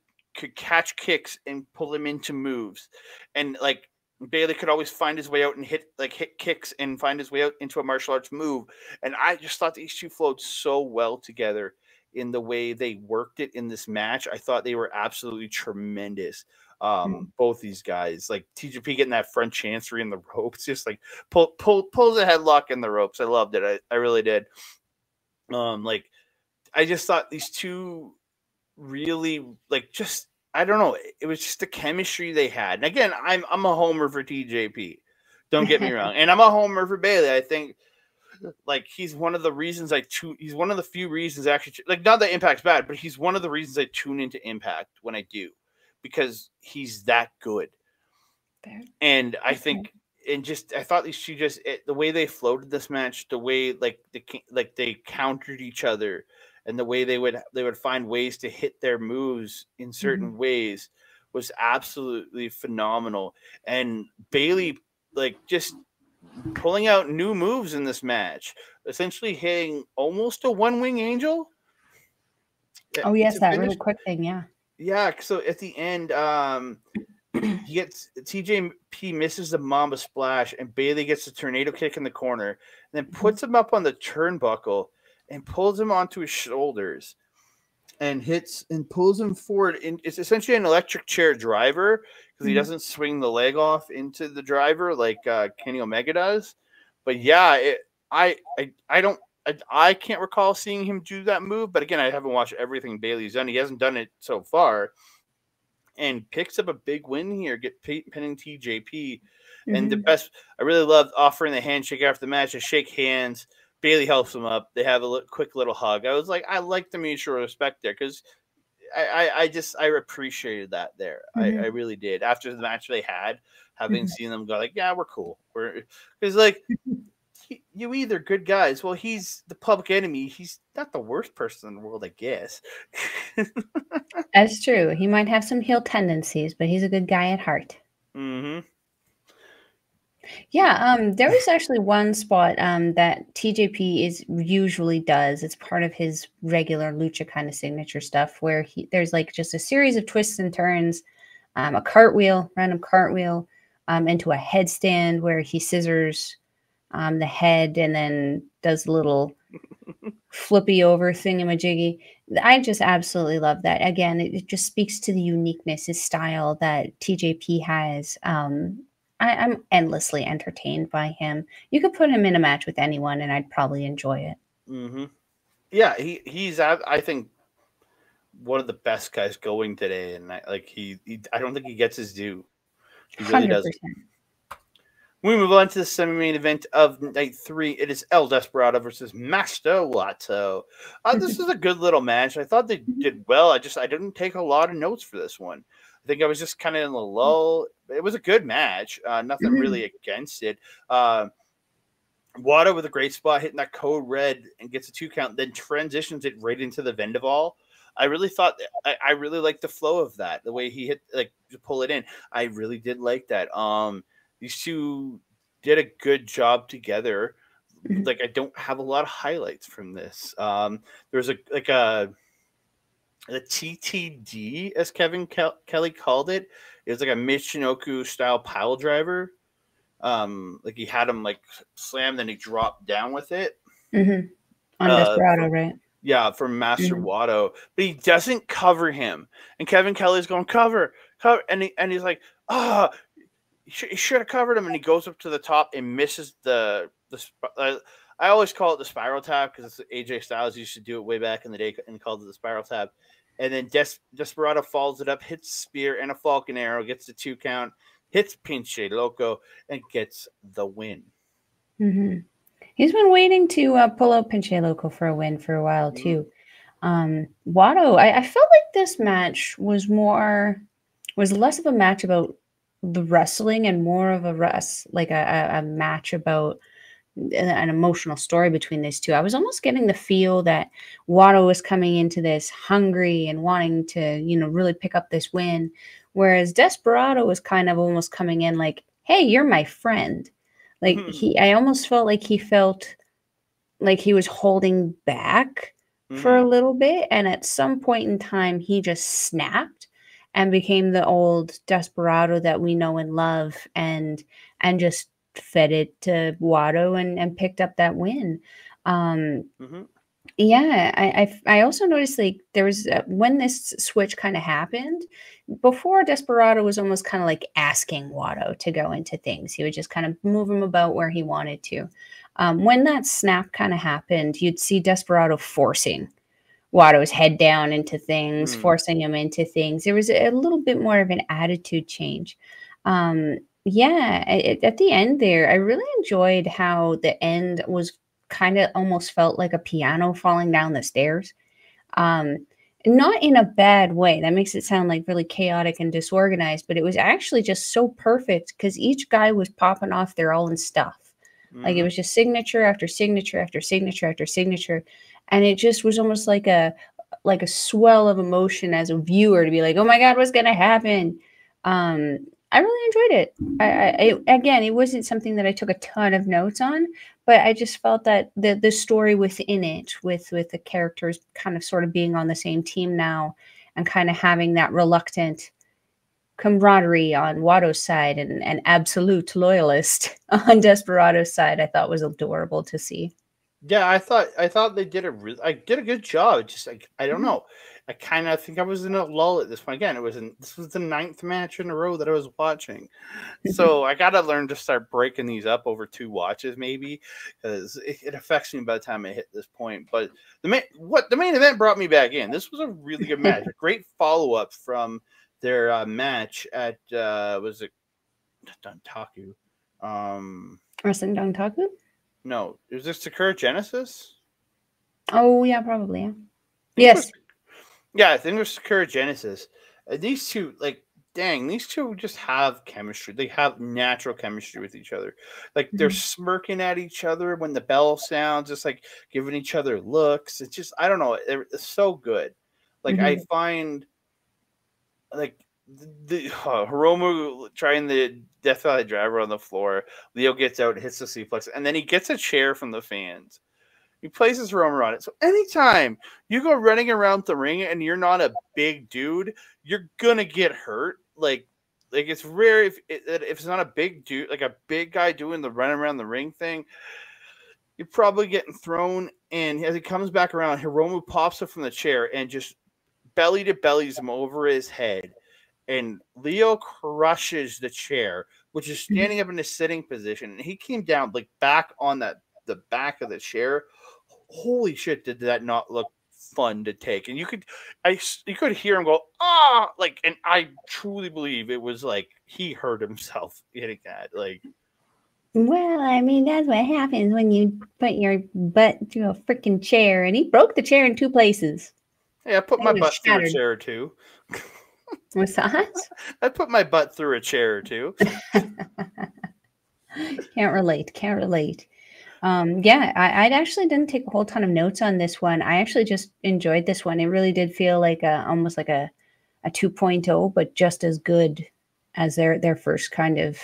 catch kicks and pull them into moves, and like Bailey could always find his way out and hit kicks and find his way out into a martial arts move. And I just thought these two flowed so well together in the way they worked it in this match. I thought they were absolutely tremendous. Both these guys, like TJP getting that front chancery in the ropes, just like pulls a headlock in the ropes. I loved it. I really did. Like, I just thought these two really, like, just, I don't know, it was just the chemistry they had. And again, I'm a homer for TJP. Don't get me wrong. And I'm a homer for Bailey. I think, like, he's one of the reasons he's one of the few reasons actually, like, not that Impact's bad, but he's one of the reasons I tune into Impact when I do, because he's that good. And I think, and just, I thought these two just, the way they floated this match, the way they countered each other, and the way they would find ways to hit their moves in certain ways was absolutely phenomenal. And Bailey, like, just pulling out new moves in this match, essentially hitting almost a one-wing angel. Oh yes, that really quick thing, yeah. Yeah, so at the end, he gets, TJP misses the Mamba Splash, and Bailey gets the tornado kick in the corner, and then puts him up on the turnbuckle and pulls him onto his shoulders and hits and pulls him forward. And it's essentially an electric chair driver, because he doesn't swing the leg off into the driver like Kenny Omega does. But yeah, I can't recall seeing him do that move. But again, I haven't watched everything Bailey's done. He hasn't done it so far. And picks up a big win here, pinning TJP. And the best, I really loved offering the handshake after the match. They shake hands. Bailey helps him up. They have a quick little hug. I was like, I like the mutual respect there, because I appreciated that there. I really did. After the match they had, having seen them go like, yeah, we're cool. Because like, you either good guys. Well, he's the public enemy. He's not the worst person in the world, I guess. That's true. He might have some heel tendencies, but he's a good guy at heart. Yeah, there was actually one spot that TJP usually does. It's part of his regular lucha kind of signature stuff, where there's like just a series of twists and turns, a random cartwheel, into a headstand where he scissors the head and then does a little flippy over thingamajiggy. I just absolutely love that. Again, it just speaks to the uniqueness, his style that TJP has. I'm endlessly entertained by him. You could put him in a match with anyone, and I'd probably enjoy it. Yeah, he's I think one of the best guys going today, and I don't think he gets his due. He really 100%. Doesn't. We move on to the semi-main event of night 3. It is El Desperado versus Master Wato. This is a good little match. I thought they did well. I didn't take a lot of notes for this one. I think I was just kind of in the lull. It was a good match. Nothing really against it. Wato with a great spot, hitting that code red and gets a 2 count, then transitions it right into the Vendaval. I really thought I really liked the flow of that. The way he hit, like, to pull it in. I really did like that. These two did a good job together. Like, I don't have a lot of highlights from this. There's a TTD, as Kevin Kelly called it. It was like a Michinoku style pile driver. Like, he had him like slam, then he dropped down with it. On Desperado, right? Yeah, from Master Wato, but he doesn't cover him. And Kevin Kelly's going, cover, and he's like, he should have covered him, and he goes up to the top and misses the I always call it the spiral tap, because AJ Styles used to do it way back in the day and called it the spiral tap. And then Desperado follows it up, hits spear and a Falcon Arrow, gets the 2 count, hits Pinche Loco, and gets the win. Mm-hmm. He's been waiting to pull out Pinche Loco for a win for a while, too. Wato, I felt like this match was less of a match about the wrestling and more of a match about an emotional story between these two. I was almost getting the feel that Wato was coming into this hungry and wanting to, really pick up this win, whereas Desperado was kind of almost coming in like, hey, you're my friend. Like I almost felt like he felt like he was holding back for a little bit, and at some point in time he just snapped and became the old Desperado that we know and love, and just fed it to Wato and picked up that win. Yeah, I also noticed like there was when this switch kind of happened, before Desperado was almost kind of like asking Wato to go into things. He would just kind of move him about where he wanted to. When that snap kind of happened, you'd see Desperado forcing Wato's head down into things, forcing him into things. There was a little bit more of an attitude change. Yeah, at the end there, I really enjoyed how the end was kind of almost felt like a piano falling down the stairs. Not in a bad way. That makes it sound like really chaotic and disorganized, but it was actually just so perfect because each guy was popping off their own stuff. Like it was just signature after signature after signature after signature. And it just was almost like a swell of emotion as a viewer to be like, oh my God, what's going to happen? I really enjoyed it. I again, it wasn't something that I took a ton of notes on, but I just felt that the story within it, with the characters kind of sort of being on the same team now and kind of having that reluctant camaraderie on Wato's side and absolute loyalist on Desperado's side, I thought was adorable to see. Yeah, I thought they did a good job. It's just like I don't know. I kind of think I was in a lull at this point. Again, this was the 9th match in a row that I was watching, so I gotta learn to start breaking these up over 2 watches, maybe, because it affects me by the time I hit this point. But the main event brought me back in. This was a really good match. A great follow up from their match at was it Dontaku? Wrestling Dontaku? No, is this Sakura Genesis? Oh yeah, probably. Yeah. Yes. Yeah, I think it was Sakura Genesis. These two, like, dang, these two just have chemistry. They have natural chemistry with each other. Like they're smirking at each other when the bell sounds, just like giving each other looks. It's just I don't know. It's so good. Like I find, like the Hiromu trying the Death Valley Driver on the floor. Leo gets out, hits the suplex, and then he gets a chair from the fans. He places Hiromu on it. So anytime you go running around the ring and you're not a big dude, you're gonna get hurt. Like it's rare if it's not a big dude, like a big guy doing the run around the ring thing. You're probably getting thrown. And as he comes back around, Hiromu pops up from the chair and just belly to bellies him over his head. And Leo crushes the chair, which is standing up in a sitting position. And he came down like back on the back of the chair. Holy shit, did that not look fun to take? And you could hear him go, ah, like, and I truly believe it was like he hurt himself hitting that. Like, well, I mean, that's what happens when you put your butt through a freaking chair. And he broke the chair in 2 places. Yeah, I put my butt through a chair or 2. What's that? I put my butt through a chair or 2. Can't relate. Yeah, I actually didn't take a whole ton of notes on this one. I actually just enjoyed this one. It really did feel like almost like a 2.0, but just as good as their first kind of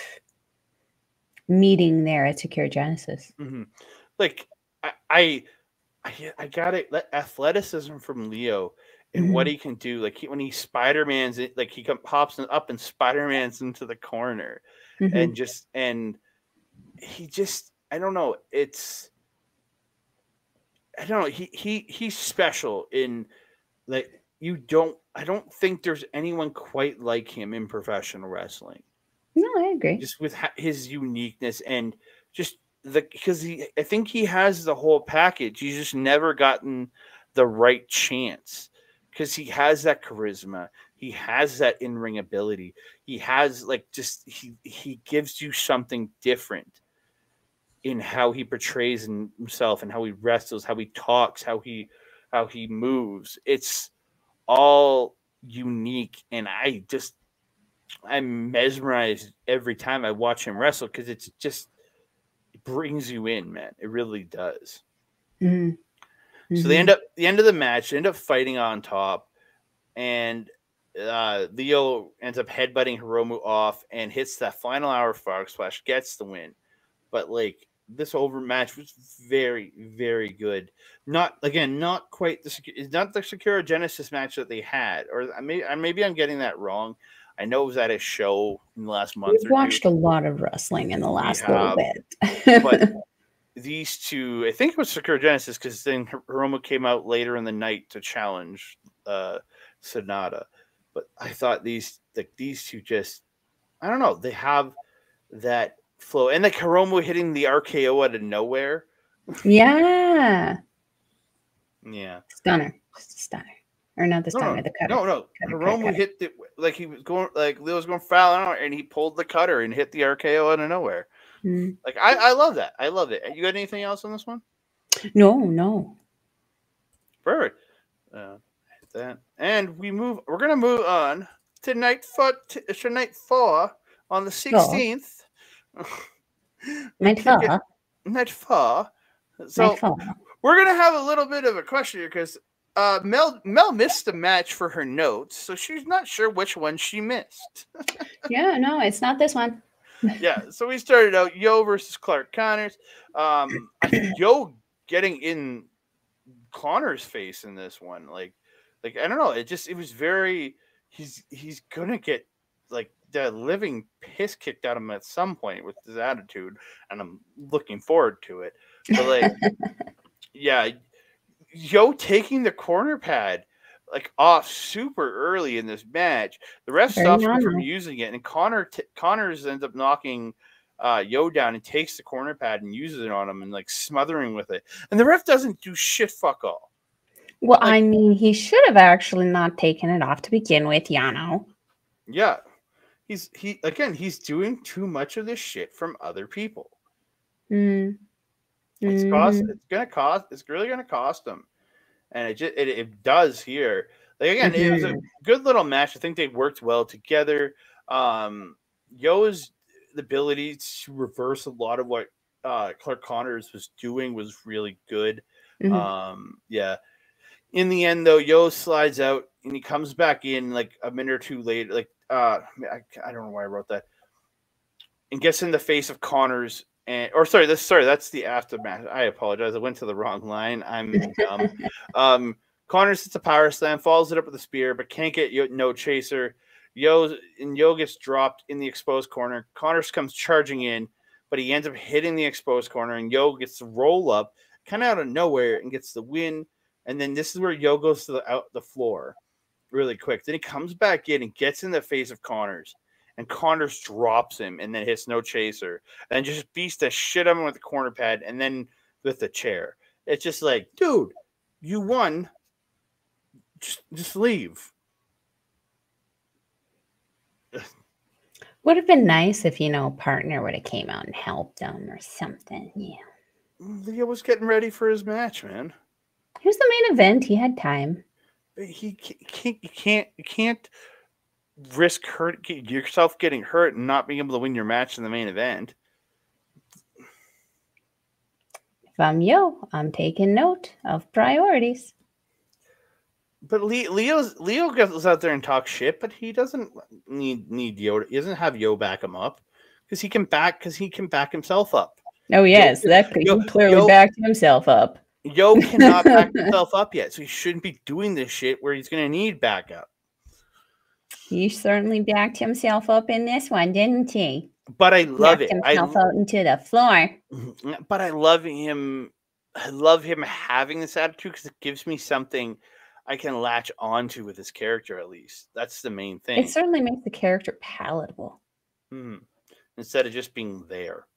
meeting there at Sakura Genesis. Like I got it. Athleticism from Leo and what he can do. Like when he Spider-Man's, like he hops up and Spider-Man's into the corner, and he just. I don't know. I don't know. He's special in like I don't think there's anyone quite like him in professional wrestling. No, I agree. Just with his uniqueness and just because I think he has the whole package. He's just never gotten the right chance because he has that charisma. He has that in-ring ability. He has like just he gives you something different in how he portrays himself and how he wrestles, how he talks, how he moves. It's all unique, and I'm mesmerized every time I watch him wrestle because it brings you in, man. It really does. Mm-hmm. So they end up the end of the match. They end up fighting on top, and Leo ends up headbutting Hiromu off and hits that final hour frog splash, gets the win. But like this over match was very, very good. Not quite not the Sakura Genesis match that they had, or maybe I'm getting that wrong. I know it was at a show in the last month. We've watched a lot of wrestling in the last little bit, but these two, I think it was Sakura Genesis because then Hiromu came out later in the night to challenge Sonata. But I thought these two just, I don't know, they have that flow, and like Hiromu hitting the RKO out of nowhere. Yeah. Stunner. Or not the stunner, the cutter. No. Hiromu hit the, like he was going, like Leo was going foul out, and he pulled the cutter and hit the RKO out of nowhere. Like I love that. I love it. You got anything else on this one? No. Perfect. That, and we're gonna move on to night 4 on the 16th. Night 4. So we're gonna have a little bit of a question here because Mel missed a match for her notes, so she's not sure which one she missed. Yeah, no, it's not this one. Yeah, so we started out Yo versus Clark Connors. I think Yo getting in Connor's face in this one, like I don't know, it was very, he's gonna get like the living piss kicked out of him at some point with his attitude, and I'm looking forward to it. But like, yeah, Yo taking the corner pad like off super early in this match. The ref stops him from using it, and Connors ends up knocking Yo down and takes the corner pad and uses it on him and like smothering with it. And the ref doesn't do shit fuck all. Well, like, I mean, he should have actually not taken it off to begin with, Yano. Yeah. He's doing too much of this shit from other people. It's really gonna cost him. And it does here. Like again, it was a good little match. I think they worked well together. Yo's ability to reverse a lot of what Clark Connors was doing was really good. Yeah. In the end, though, Yo slides out and he comes back in like a minute or two later. Like I don't know why I wrote that. And gets in the face of Connors. That's the aftermath. I apologize. I went to the wrong line. I'm dumb. Connors hits a power slam, follows it up with a spear, but can't get no chaser. Yo gets dropped in the exposed corner. Connors comes charging in, but he ends up hitting the exposed corner, and Yo gets the roll up kind of out of nowhere and gets the win. And then this is where Yo goes to the floor really quick. Then he comes back in and gets in the face of Connors. And Connors drops him and then hits no chaser. And just beats the shit out of him with the corner pad and then with the chair. It's just like, dude, you won. Just leave. Would have been nice if, a partner would have came out and helped him or something. Yeah. Leo was getting ready for his match, man. It was the main event. He had time. You can't risk yourself getting hurt and not being able to win your match in the main event. If I'm Yo, I'm taking note of priorities. But Leo goes out there and talks shit, but he doesn't need Yo. He doesn't have Yo back him up because he can back himself up. Oh yes, he clearly backed himself up. Yo cannot back himself up yet, so he shouldn't be doing this shit where he's going to need backup. He certainly backed himself up in this one, didn't he? But I love it. Himself out into the floor. But I love him. I love him having this attitude because it gives me something I can latch onto with his character. At least that's the main thing. It certainly makes the character palatable. Instead of just being there.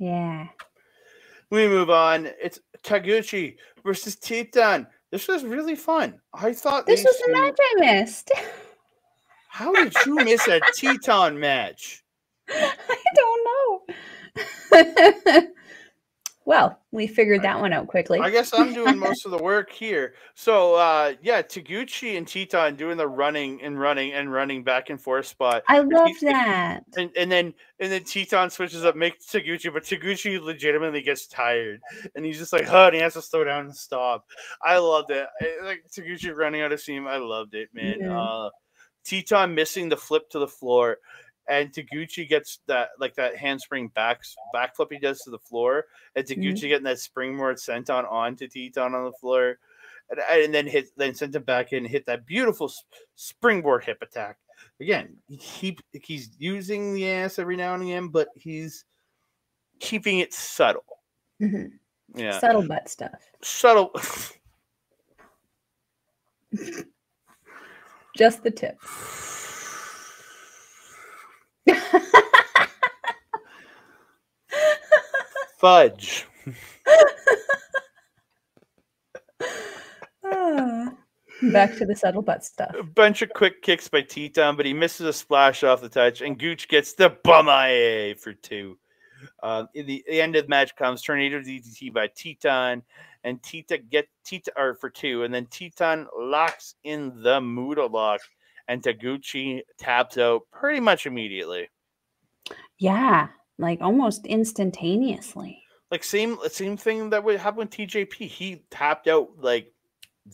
Yeah. We move on. It's Taguchi versus Titan. This was really fun. I thought this was the match I missed. How did you miss a Teton match? I don't know. Well, we figured that one out quickly. I guess I'm doing most of the work here. So, yeah, Taguchi and Teton doing the running back and forth spot. I love that. And then Teton switches up, makes Taguchi, but Taguchi legitimately gets tired, and he's just like, and he has to slow down and stop. I loved it. Like Taguchi running out of steam. I loved it, man. Yeah. Teton missing the flip to the floor. And Taguchi gets that handspring backflip he does to the floor, and Taguchi getting that springboard senton onto Teton on the floor, and then sent him back in and hit that beautiful springboard hip attack. Again, he's using the ass every now and again, but he's keeping it subtle. Mm-hmm. Yeah, subtle butt stuff. Subtle. Just the tip. Fudge. Back to the subtle butt stuff. A bunch of quick kicks by Teton, but he misses a splash off the touch, and Gooch gets the bum IA for 2. The end of the match comes tornado DDT by Teton, and Tita for 2, and then Teton locks in the Muda lock, and Taguchi taps out pretty much immediately. Yeah, like almost instantaneously. Like same thing that would happen with TJP. He tapped out like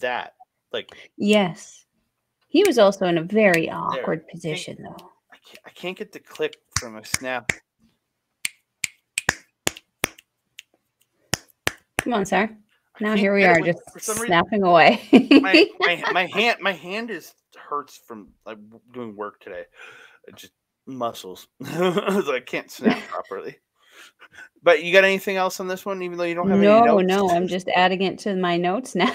that. Like yes, he was also in a very awkward position though. I can't get the click from a snap. Come on, sir. Now here we are, just snapping away. my hand hurts from like doing work today. Just muscles. I can't snap properly. But you got anything else on this one, even though you don't have any notes? No, I'm just adding it to my notes now.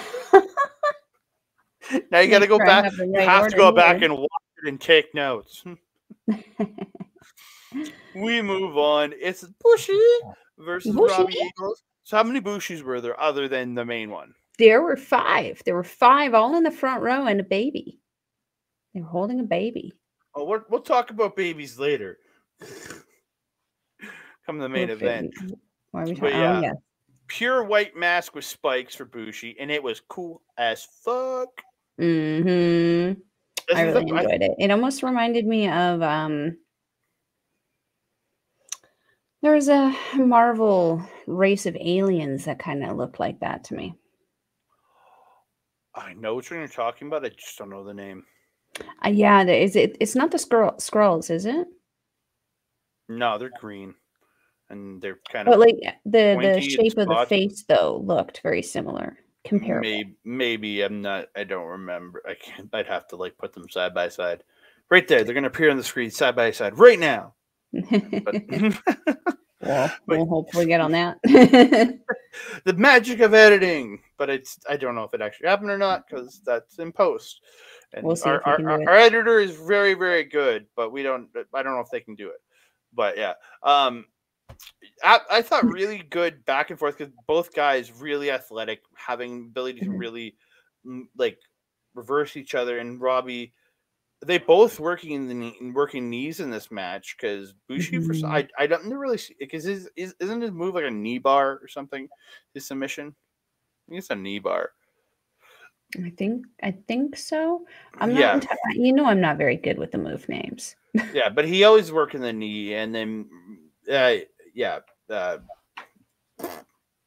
Now you got to go back. You have to go back and watch it and take notes. We move on. It's Bushi versus Robbie Eagles. So how many Bushis were there other than the main one? There were 5. There were 5 all in the front row and a baby. They were holding a baby. Oh, we'll talk about babies later. Come to the main event. But yeah, yes. Pure white mask with spikes for Bushi, and it was cool as fuck. Mm-hmm. I really enjoyed it. It almost reminded me of there was a Marvel race of aliens that kind of looked like that to me. I know which one you're talking about. I just don't know the name. Yeah, it's not the Skrulls, is it? No, they're green, and they're kind of. But like the shape of the face though looked very similar. Comparable. Maybe I'm not. I don't remember. I can't. I'd have to like put them side by side. Right there, they're gonna appear on the screen side by side right now. Well, we'll hopefully get on that. The magic of editing, but I don't know if it actually happened or not because that's in post. And we'll see. Our editor is very, very good, but I don't know if they can do it. But yeah, I thought really good back and forth because both guys really athletic, having ability to really like reverse each other. And Robbie, they both working knees in this match because Bushi I don't really see because isn't his move like a knee bar or something? His submission, I think it's a knee bar. I think so. I'm not. Yeah. I'm not very good with the move names. Yeah, but he always working the knee, and then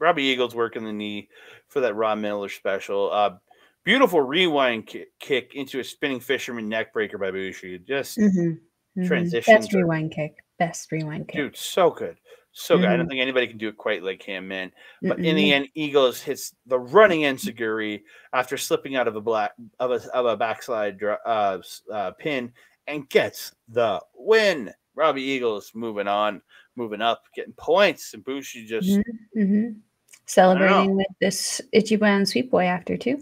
Robbie Eagles working the knee for that Ron Miller special. Beautiful rewind kick into a spinning fisherman neck breaker by Bushi. Just transition. Best rewind kick. Dude, so good. So good. I don't think anybody can do it quite like him, man. But in the end, Eagles hits the running ensuguri after slipping out of a backslide pin and gets the win. Robbie Eagles moving up, getting points, and Bushi just celebrating with this Ichiban Sweet Boy after 2.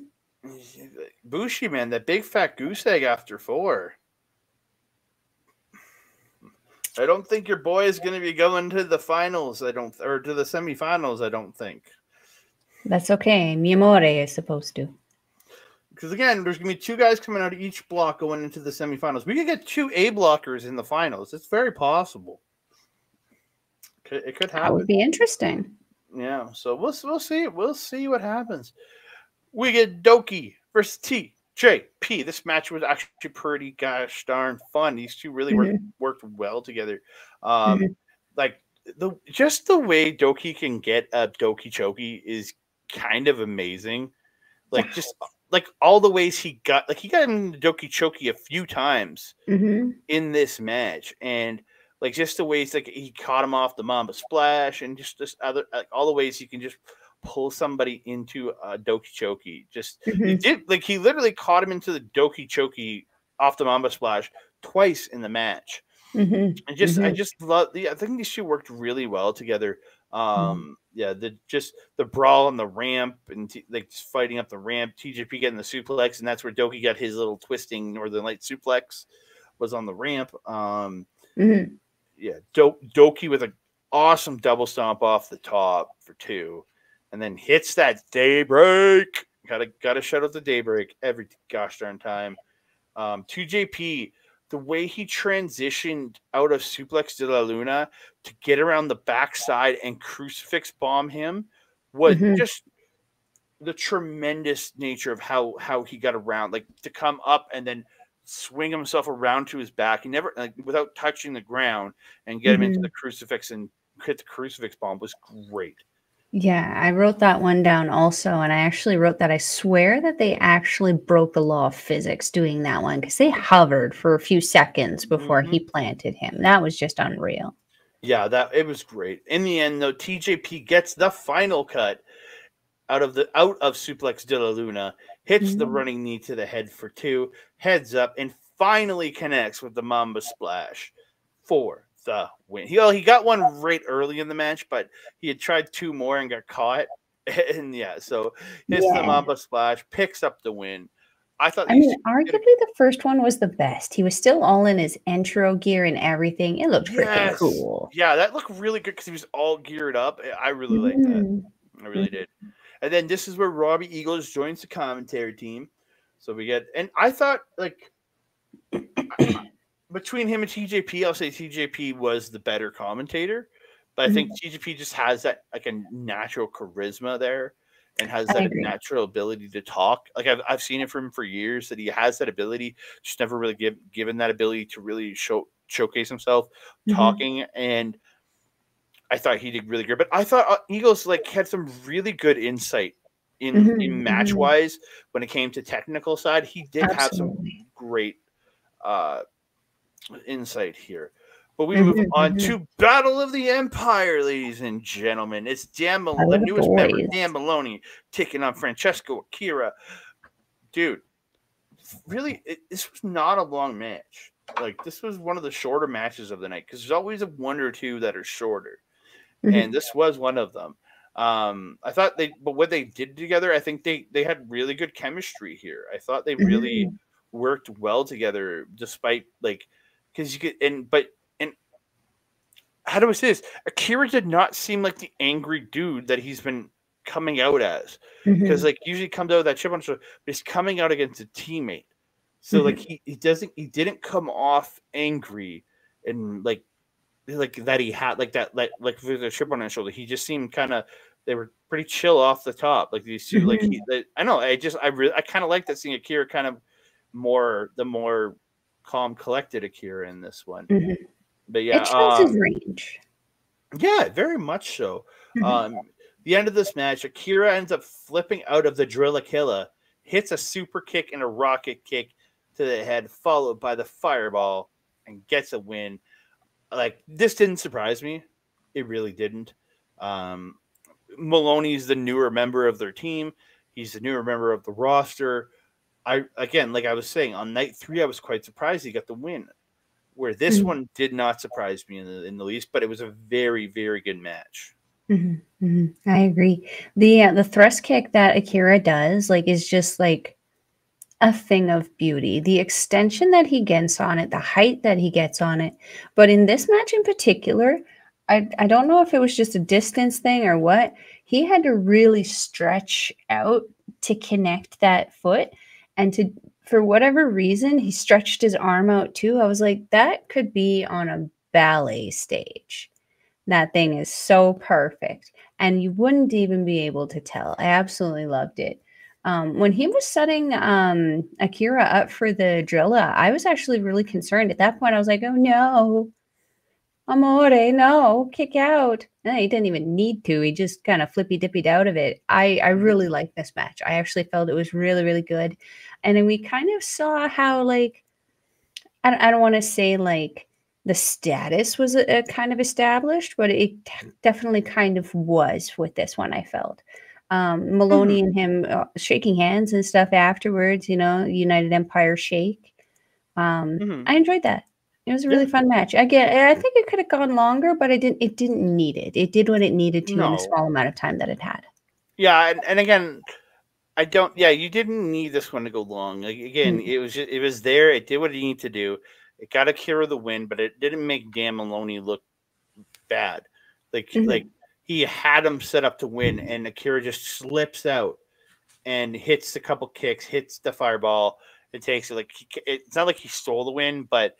Bushi, man, that big fat goose egg after 4. I don't think your boy is going to be going to the finals. Or to the semifinals. I don't think. That's okay. Mi amore is supposed to. Because again, there's gonna be 2 guys coming out of each block going into the semifinals. We could get 2 A blockers in the finals. It's very possible. It could happen. That would be interesting. Yeah, so we'll see. We'll see what happens. We get Douki versus TJP. This match was actually pretty gosh darn fun. These two really worked well together. Like just the way Douki can get a Douki Choki is kind of amazing. Like just like all the ways he got in the Douki Choki a few times in this match, and like just the ways like he caught him off the Mamba Splash, and just other all the ways he can just pull somebody into a Douki Choki. Just he literally caught him into the Douki Choki off the Mamba Splash twice in the match. And I just love I think these two worked really well together. Yeah, the brawl on the ramp and like fighting up the ramp, TJP getting the suplex, and that's where Douki got his little twisting Northern Light suplex was on the ramp. Yeah, Douki with an awesome double stomp off the top for 2, and then hits that daybreak. Gotta shout out the daybreak every gosh darn time. 2JP, the way he transitioned out of Suplex de la Luna to get around the backside and crucifix bomb him was just the tremendous nature of how he got around, like to come up and then swing himself around to his back. He never, like, without touching the ground, and get him into the crucifix and hit the crucifix bomb was great. Yeah, I wrote that one down also, and I actually wrote that I swear that they actually broke the law of physics doing that one, because they hovered for a few seconds before he planted him. That was just unreal. Yeah, it was great. In the end, though, TJP gets the final cut out of Suplex de la Luna, hits the running knee to the head for 2, heads up, and finally connects with the Mamba Splash for the win. He got one right early in the match, but he had tried 2 more and got caught. And so hits the Mamba Splash, picks up the win. Arguably the first one was the best. He was still all in his intro gear and everything. It looked freaking cool. Yeah, that looked really good because he was all geared up. I really liked that. I really did. And then this is where Robbie Eagles joins the commentary team. So we get, and I thought, like, between him and TJP, I'll say TJP was the better commentator. But I think TJP just has that, like, a natural charisma there, and has that natural ability to talk. Like, I've seen it from him for years, that he has that ability, just never really given that ability to really showcase himself talking. And I thought he did really good, but I thought Eagles like had some really good insight in match wise when it came to technical side. He did have some great insight here. But we move on to Battle of the Empire, ladies and gentlemen. It's the newest member, Dan Maloney, taking on Francesco Akira. Dude, really, this was not a long match. Like, this was one of the shorter matches of the night, because there's always 1 or 2 that are shorter. And this was one of them. I thought but what they did together, I think they had really good chemistry here. I thought they really worked well together, despite, like, because you get, and how do I say this? Akira did not seem like the angry dude that he's been coming out as, because like usually comes out with that chip on his shoulder, but he's coming out against a teammate. So like he didn't come off angry and like that he had like with a chip on his shoulder. He just seemed they were pretty chill off the top, like these two. Like I kind of like that, seeing Akira kind of the more calm, collected Akira in this one. But yeah, it shows his range. Yeah, very much so. The end of this match, Akira ends up flipping out of the Drillakilla, hits a super kick and a rocket kick to the head, followed by the fireball, and gets a win. Like, this didn't surprise me. It really didn't. Maloney's the newer member of their team. He's the newer member of the roster. Like I was saying, on night 3, I was quite surprised he got the win, where this one did not surprise me in the least, but it was a very, very good match. I agree. The thrust kick that Akira does, like, is just like a thing of beauty. The extension that he gets on it, the height that he gets on it. But in this match in particular, I don't know if it was just a distance thing or what. He had to really stretch out to connect that foot. and for whatever reason, he stretched his arm out too. I was like, that could be on a ballet stage. That thing is so perfect. And you wouldn't even be able to tell. I absolutely loved it. When he was setting Akira up for the drilla, I was actually really concerned. At that point, I was like, oh no, Amore, no, kick out. No, he didn't even need to. He just kind of flippy dippied out of it. I really liked this match. I actually felt it was really, really good. And then we kind of saw how, like, I don't want to say like the status was a kind of established, but it definitely kind of was with this one, I felt. Maloney and him shaking hands and stuff afterwards, you know, United Empire shake. I enjoyed that. It was a really fun match. Again, I think it could have gone longer, but it didn't need it. It did what it needed to in the small amount of time that it had. Yeah, and again, I don't. Yeah, you didn't need this one to go long. Like, again, it was there. It did what it needed to do. It got Akira the win, but it didn't make Dan Maloney look bad. Like he had him set up to win, and Akira just slips out and hits a couple kicks, hits the fireball. It takes it. Like it's not like he stole the win, but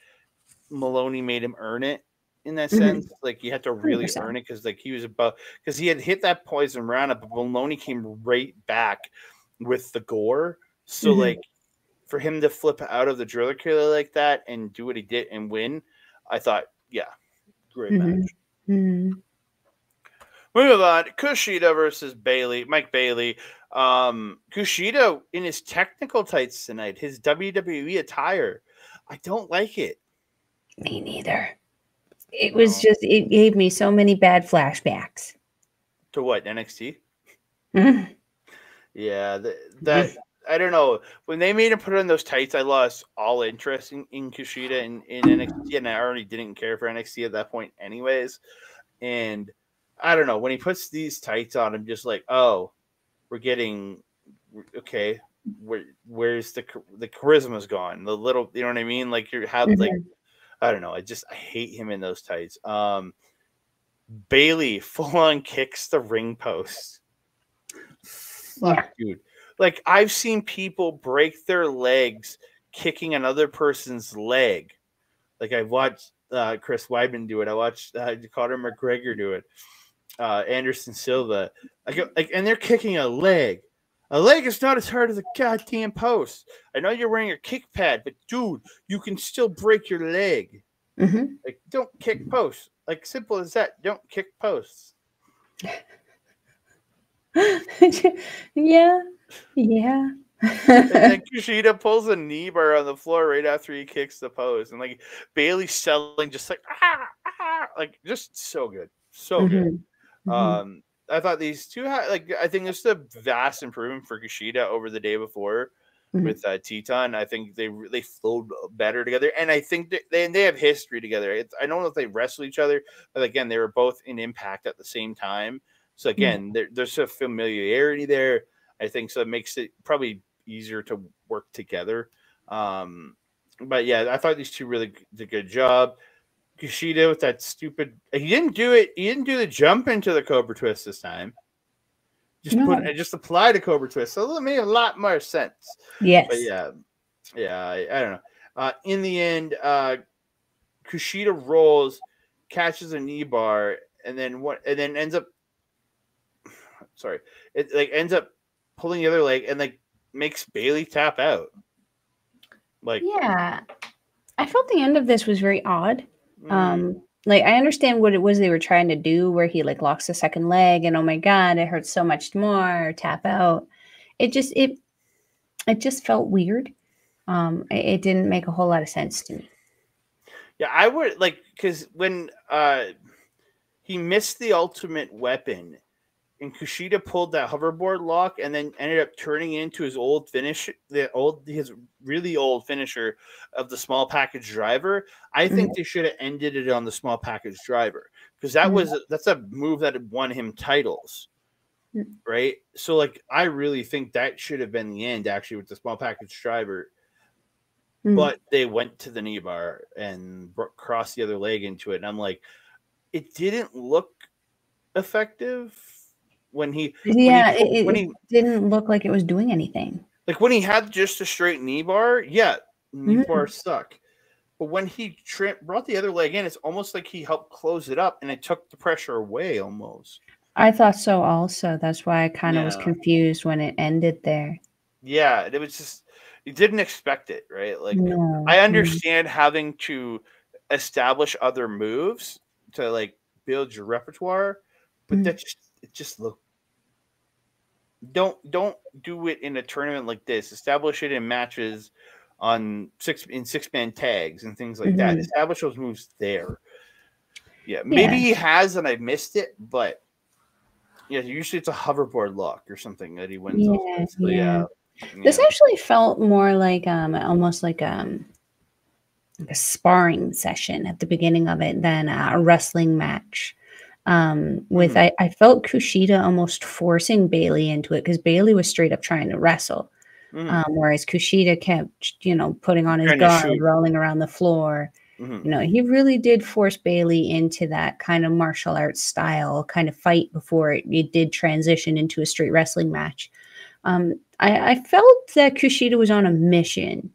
Maloney made him earn it in that sense. Like you had to really 100%. Earn it because like he was above because he had hit that poison roundup, but Maloney came right back with the gore. So like for him to flip out of the driller killer like that and do what he did and win, I thought, yeah, great match. Moving on, Kushida versus Mike Bailey. Kushida in his technical tights tonight, his WWE attire. I don't like it. Me neither. It was just, it gave me so many bad flashbacks. To what, NXT? Yeah, that I don't know. When they made him put on those tights, I lost all interest in Kushida in NXT, and I already didn't care for NXT at that point anyways. And I don't know, when he puts these tights on, I'm just like, oh, we're getting, okay, where's the charisma's gone? The little, you know what I mean? Like you're like, I don't know. I hate him in those tights. Bailey full on kicks the ring post. Fuck, dude. Like I've seen people break their legs kicking another person's leg. Like I watched Chris Weidman do it. I watched Conor McGregor do it. Anderson Silva. And they're kicking a leg. A leg is not as hard as a goddamn post. I know you're wearing a kick pad, but dude, you can still break your leg. Like, don't kick posts. Like, simple as that. Don't kick posts. Yeah. And Kushida pulls a knee bar on the floor right after he kicks the post, and like Bailey's selling, just like like just so good, so good. I thought these two I think this is a vast improvement for Kushida over the day before with Teton. I think they flowed better together, and I think they have history together. I don't know if they wrestle each other, but again, they were both in Impact at the same time. So again, there's a familiarity there. I think so. It makes it probably easier to work together. But yeah, I thought these two really did a good job. Kushida with that stupid. He didn't do it. He didn't do the jump into the Cobra Twist this time. Just applied a Cobra Twist. So it made a lot more sense. Yes. But yeah. I don't know. In the end, Kushida rolls, catches a knee bar, and then ends up. Sorry, it like ends up pulling the other leg and like makes Bailey tap out. Like, yeah, I felt the end of this was very odd. Like I understand what it was they were trying to do, where he like locks the second leg, and oh my god, it hurts so much more. Tap out. It just felt weird. It didn't make a whole lot of sense to me. Yeah, I would like because when he missed the ultimate weapon. And Kushida pulled that hoverboard lock and then ended up turning into his old finish, his really old finisher of the small package driver. I think they should have ended it on the small package driver because that's a move that had won him titles, right? So like I really think that should have been the end actually with the small package driver, but they went to the knee bar and crossed the other leg into it, and I'm like, it didn't look effective. When he it didn't look like it was doing anything. Like when he had just a straight knee bar, yeah, knee bars suck. But when he brought the other leg in, it's almost like he helped close it up and it took the pressure away almost. I thought so also. That's why I kind of was Yeah. confused when it ended there. Yeah, it was just you didn't expect it, right? Like No. I understand having to establish other moves to like build your repertoire, but it just looked don't do it in a tournament like this. Establish it in matches on six-man tags and things like that. Establish those moves there. Yeah, maybe he has and I missed it, but yeah, usually it's a hoverboard lock or something that he wins those with. So, yeah. This actually felt more like almost like a sparring session at the beginning of it than a wrestling match. I felt Kushida almost forcing Bailey into it because Bailey was straight up trying to wrestle. Whereas Kushida kept, putting on his guard, rolling around the floor. He really did force Bailey into that kind of martial arts style kind of fight before it did transition into a straight wrestling match. I felt that Kushida was on a mission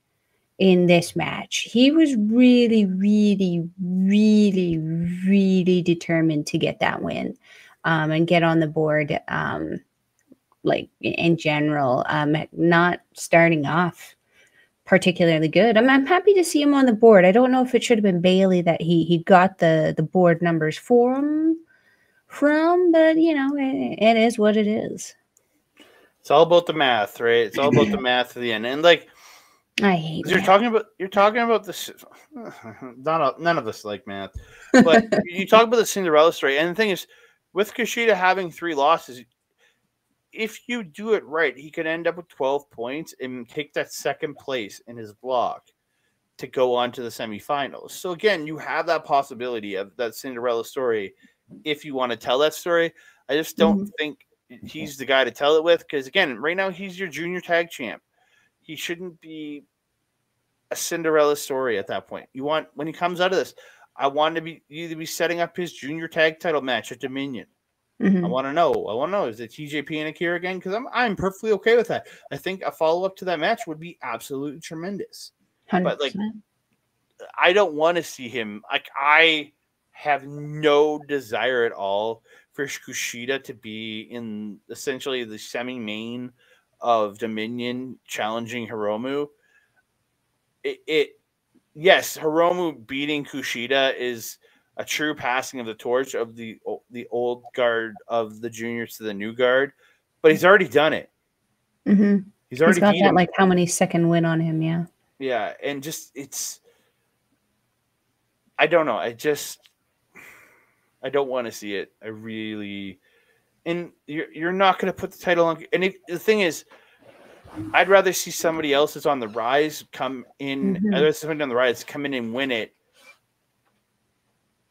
in this match. He was really, really, really, really determined to get that win and get on the board, like in general, not starting off particularly good. I'm happy to see him on the board. I don't know if it should have been Bailey that he got the board numbers from, but it is what it is. It's all about the math, right? It's all about the math at the end. And like I hate you're talking about this none of us like math. But you talk about the Cinderella story, and the thing is, with Kushida having 3 losses, if you do it right, he could end up with 12 points and take that second place in his block to go on to the semifinals. So again, you have that possibility of that Cinderella story if you want to tell that story. I just don't think he's the guy to tell it with because, again, right now he's your junior tag champ. He shouldn't be a Cinderella story at that point. When he comes out of this, I want to be either be setting up his junior tag title match at Dominion. I want to know. Is it TJP and Akira again? Because I'm perfectly okay with that. I think a follow up to that match would be absolutely tremendous. 100%. But like, I don't want to see him. Like, I have no desire at all for Kushida to be in essentially the semi-main of Dominion challenging Hiromu. Yes, Hiromu beating Kushida is a true passing of the torch of the old guard of the juniors to the new guard, but he's already done it. He's already got beat that him. like how many second win on him, yeah. Yeah, and just I don't know. I don't want to see it. I really, and you're not going to put the title on. And the thing is, I'd rather see somebody else that's on the rise come in. I'd rather see somebody on the rise come in and win it,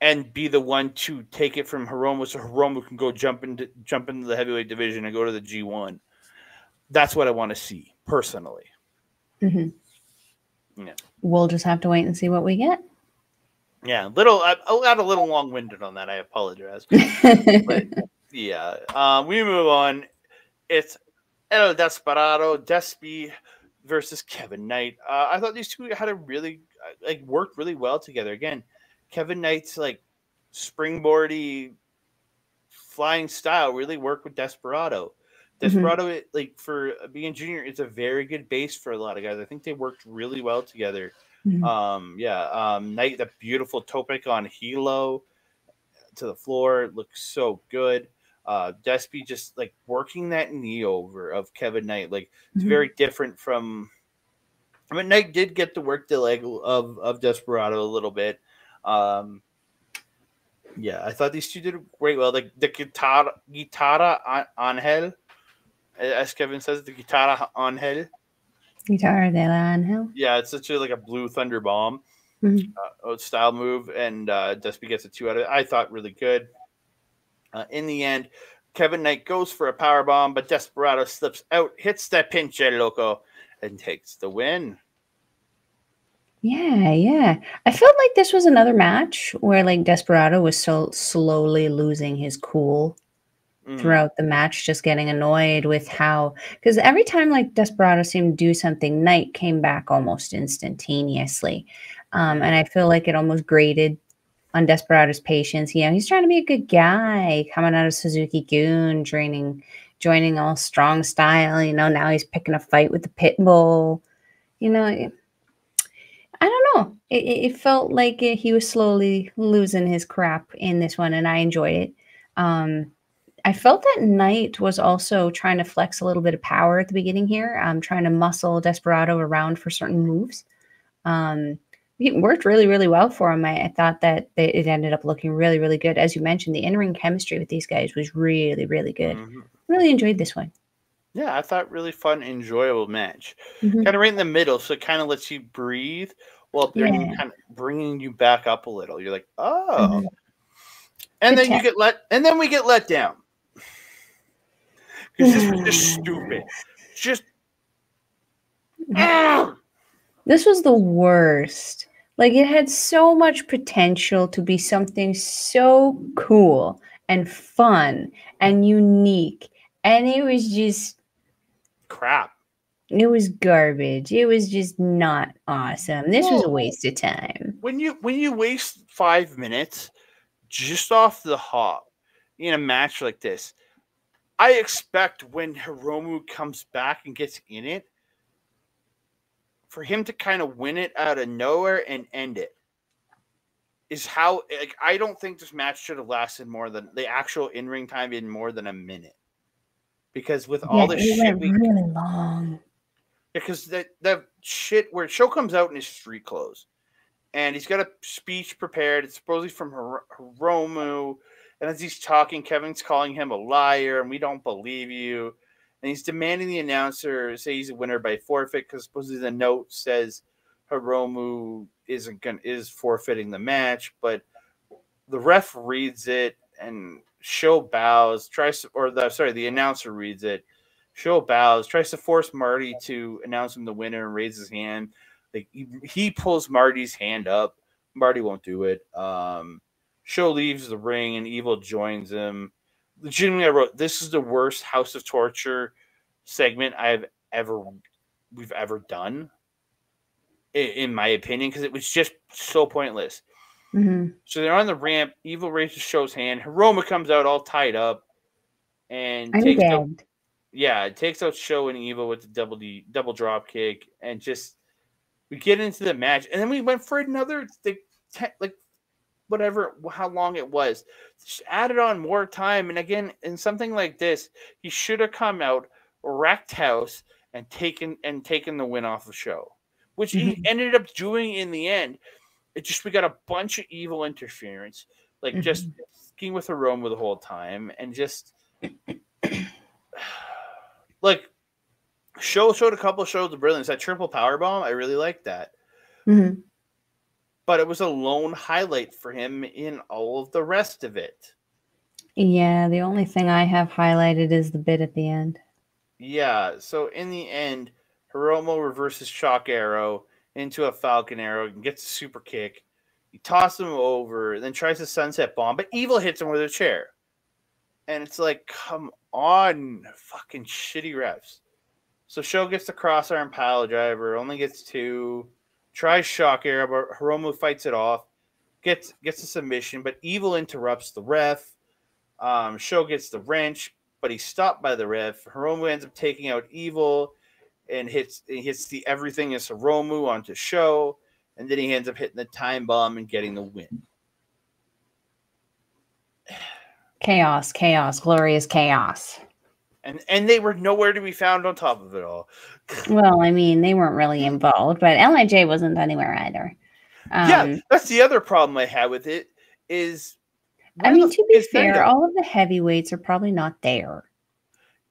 and be the one to take it from Hiromu, so Hiromu can go jump into the heavyweight division and go to the G1. That's what I want to see personally. Yeah, we'll just have to wait and see what we get. Yeah, I got a little long-winded on that. I apologize. But yeah, we move on. It's El Desperado, Despy versus Kevin Knight. I thought these two had a really worked really well together. Again, Kevin Knight's like springboardy flying style really worked with Desperado. Desperado, for being junior, it's a very good base for a lot of guys. I think they worked really well together. Knight, the beautiful topic on Hilo to the floor looks so good. Despy just like working that knee over of Kevin Knight, like it's very different from. I mean, Knight did get to work the leg of Desperado a little bit. I thought these two did great well. Like the guitarra Angel, as Kevin says, the guitarra Angel. Guitarra del Angel. Yeah, it's such a blue thunder bomb style move, and Despy gets a 2 out of it. I thought really good. In the end, Kevin Knight goes for a power bomb, but Desperado slips out, hits that pinche loco, and takes the win. Yeah. I felt like this was another match where like Desperado was so slowly losing his cool. throughout the match, just getting annoyed with how, because every time like Desperado seemed to do something, Knight came back almost instantaneously. And I feel like it almost grated on Desperado's patience. You know, he's trying to be a good guy, coming out of Suzuki-gun, joining all strong style. You know, now he's picking a fight with the Pitbull. You know, I don't know. It felt like he was slowly losing his crap in this one, and I enjoyed it. I felt that Knight was also trying to flex a little bit of power at the beginning here, trying to muscle Desperado around for certain moves. It worked really, really well for him. I thought that it ended up looking really, really good. As you mentioned, the in-ring chemistry with these guys was really, really good. Really enjoyed this one. Yeah, I thought really fun, enjoyable match. Kind of right in the middle, so it kind of lets you breathe while kind of bringing you back up a little. You're like, oh. And then we get let down. Because this was just stupid. This was the worst. Like, it had so much potential to be something so cool and fun and unique. And it was just crap. It was garbage. It was just not awesome. This was a waste of time. When you waste 5 minutes just off the hop in a match like this, I expect when Hiromu comes back and gets in it, for him to kind of win it out of nowhere and end it. Is how, like, I don't think this match should have lasted more than the actual in-ring time in more than a minute. Because with all this shit, really long. Because the shit where Sho comes out in his street clothes, and he's got a speech prepared. It's supposedly from Hiromu, and as he's talking, Kevin's calling him a liar, and we don't believe you. And he's demanding the announcer say he's a winner by forfeit because supposedly the note says Hiromu is forfeiting the match, but the ref reads it and Sho bows, the announcer reads it. Sho bows, tries to force Marty to announce him the winner and raise his hand. Like he pulls Marty's hand up. Marty won't do it. Sho leaves the ring and Evil joins him. Legitimately, I wrote, this is the worst House of Torture segment we've ever done, in my opinion, because it was just so pointless. So they're on the ramp. Evil raises Sho's hand. Hiromu comes out all tied up and takes out Sho and Evil with the double drop kick, and just we get into the match, and then we went for another how long it was. Just added on more time, and again, in something like this, he should have come out, wrecked house, and taken the win off of Sho, which he ended up doing in the end. We got a bunch of Evil interference, just skiing with Hiromu the whole time, and just Sho showed a couple of shows of brilliance. That triple powerbomb, I really liked that. But it was a lone highlight for him in all of the rest of it. Yeah, the only thing I have highlighted is the bit at the end. Yeah, so in the end, Hiromu reverses Shock Arrow into a Falcon Arrow and gets a super kick. He tosses him over, then tries a Sunset Bomb, but Evil hits him with a chair. And it's like, come on, fucking shitty refs. So Sho gets the crossarm pile driver, only gets 2. Tries Shock Arrow, but Hiromu fights it off. Gets a submission, but Evil interrupts the ref. Sho gets the wrench, but he's stopped by the ref. Hiromu ends up taking out Evil and hits the everything is Hiromu onto Sho, and then he ends up hitting the time bomb and getting the win. Chaos, glorious chaos. And they were nowhere to be found on top of it all. Well, I mean, they weren't really involved, but LIJ wasn't anywhere either. Yeah, that's the other problem I had with it is... I mean, to be fair, all of the heavyweights are probably not there.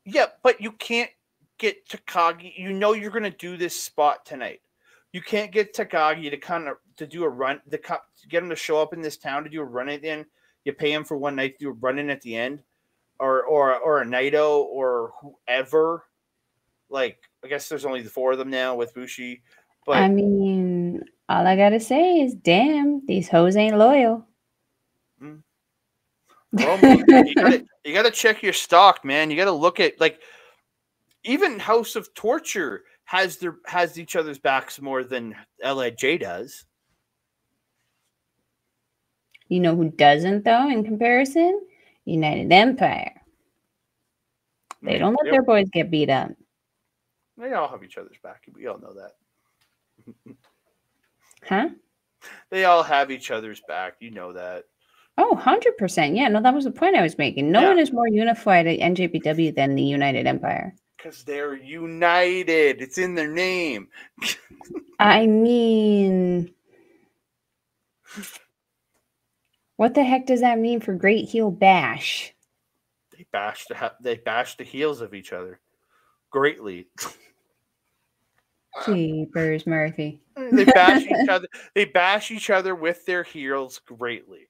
Yeah, but you can't get Takagi. You know you're going to do this spot tonight. You can't get Takagi to do a run, to get him to show up in this town to do a run at the end. You pay him for one night to do a run in at the end. Or a Naito or whoever. I guess there's only the 4 of them now with Bushi. But I mean, all I gotta say is, damn, these hoes ain't loyal. Hiromu, You got to check your stock, man. You got to look at like even House of Torture has each other's backs more than LIJ does. You know who doesn't though? In comparison, United Empire. They don't let their boys get beat up. They all have each other's back. We all know that. Huh? They all have each other's back. You know that. Oh, 100%. Yeah, no, that was the point I was making. No one is more unified at NJPW than the United Empire. Because they're united. It's in their name. I mean, what the heck does that mean for Great Heel Bash? They bash the heels of each other greatly. Jeepers, Murphy. They bash each other. They bash each other with their heels greatly.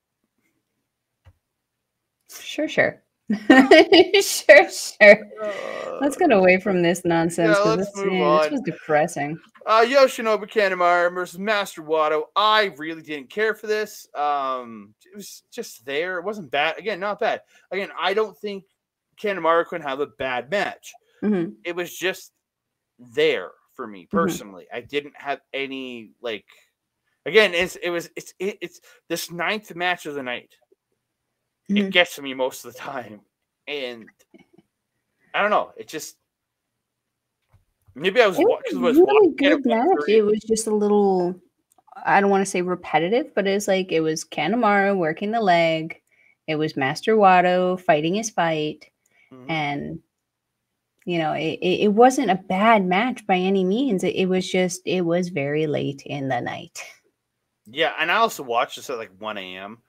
Sure. Sure. Let's get away from this nonsense. Yeah, let's move on. This was depressing. Yoshinobu Kanemaru versus Master Wato. I really didn't care for this. It was just there. It wasn't bad. Again, not bad. Again, I don't think Kanemaru could have a bad match. Mm-hmm. It was just there for me personally. I didn't have any like. Again, it's this 9th match of the night. It gets me most of the time, and I don't know. It just maybe I was watching. It was a really good match. It was just a little. I don't want to say repetitive, but it's like it was Kanemaru working the leg. It was Master Wato fighting his fight, and you know it wasn't a bad match by any means. It was very late in the night. Yeah, and I also watched this at like 1 a.m.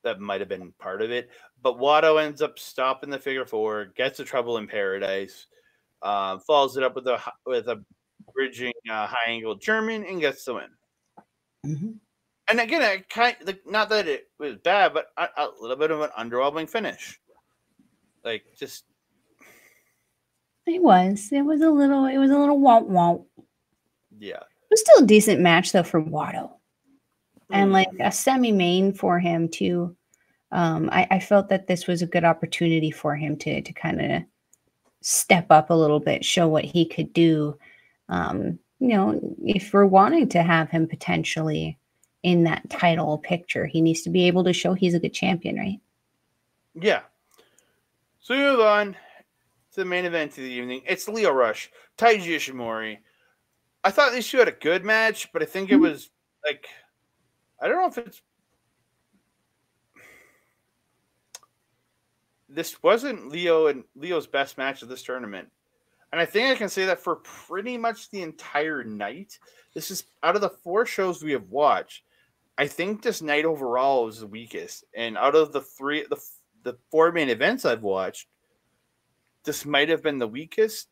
That might have been part of it. But Wato ends up stopping the figure 4, gets a Trouble in Paradise, follows it up with a bridging high angle German, and gets the win. And again, I kind of, like, not that it was bad, but a little bit of an underwhelming finish. Like just it was a little womp. Yeah. It was still a decent match though for Wato. And like a semi-main for him too. I felt that this was a good opportunity for him to kind of step up a little bit, show what he could do. You know, if we're wanting to have him potentially in that title picture, he needs to be able to show he's a good champion, right? Yeah. So we move on to the main event of the evening. It's Lio Rush, Taiji Ishimori. I thought these two had a good match, but I think it was like, I don't know if it's. This wasn't Leo's best match of this tournament. And I think I can say that for pretty much the entire night. This is out of the 4 shows we have watched. I think this night overall was the weakest. And out of the 4 main events I've watched, this might have been the weakest.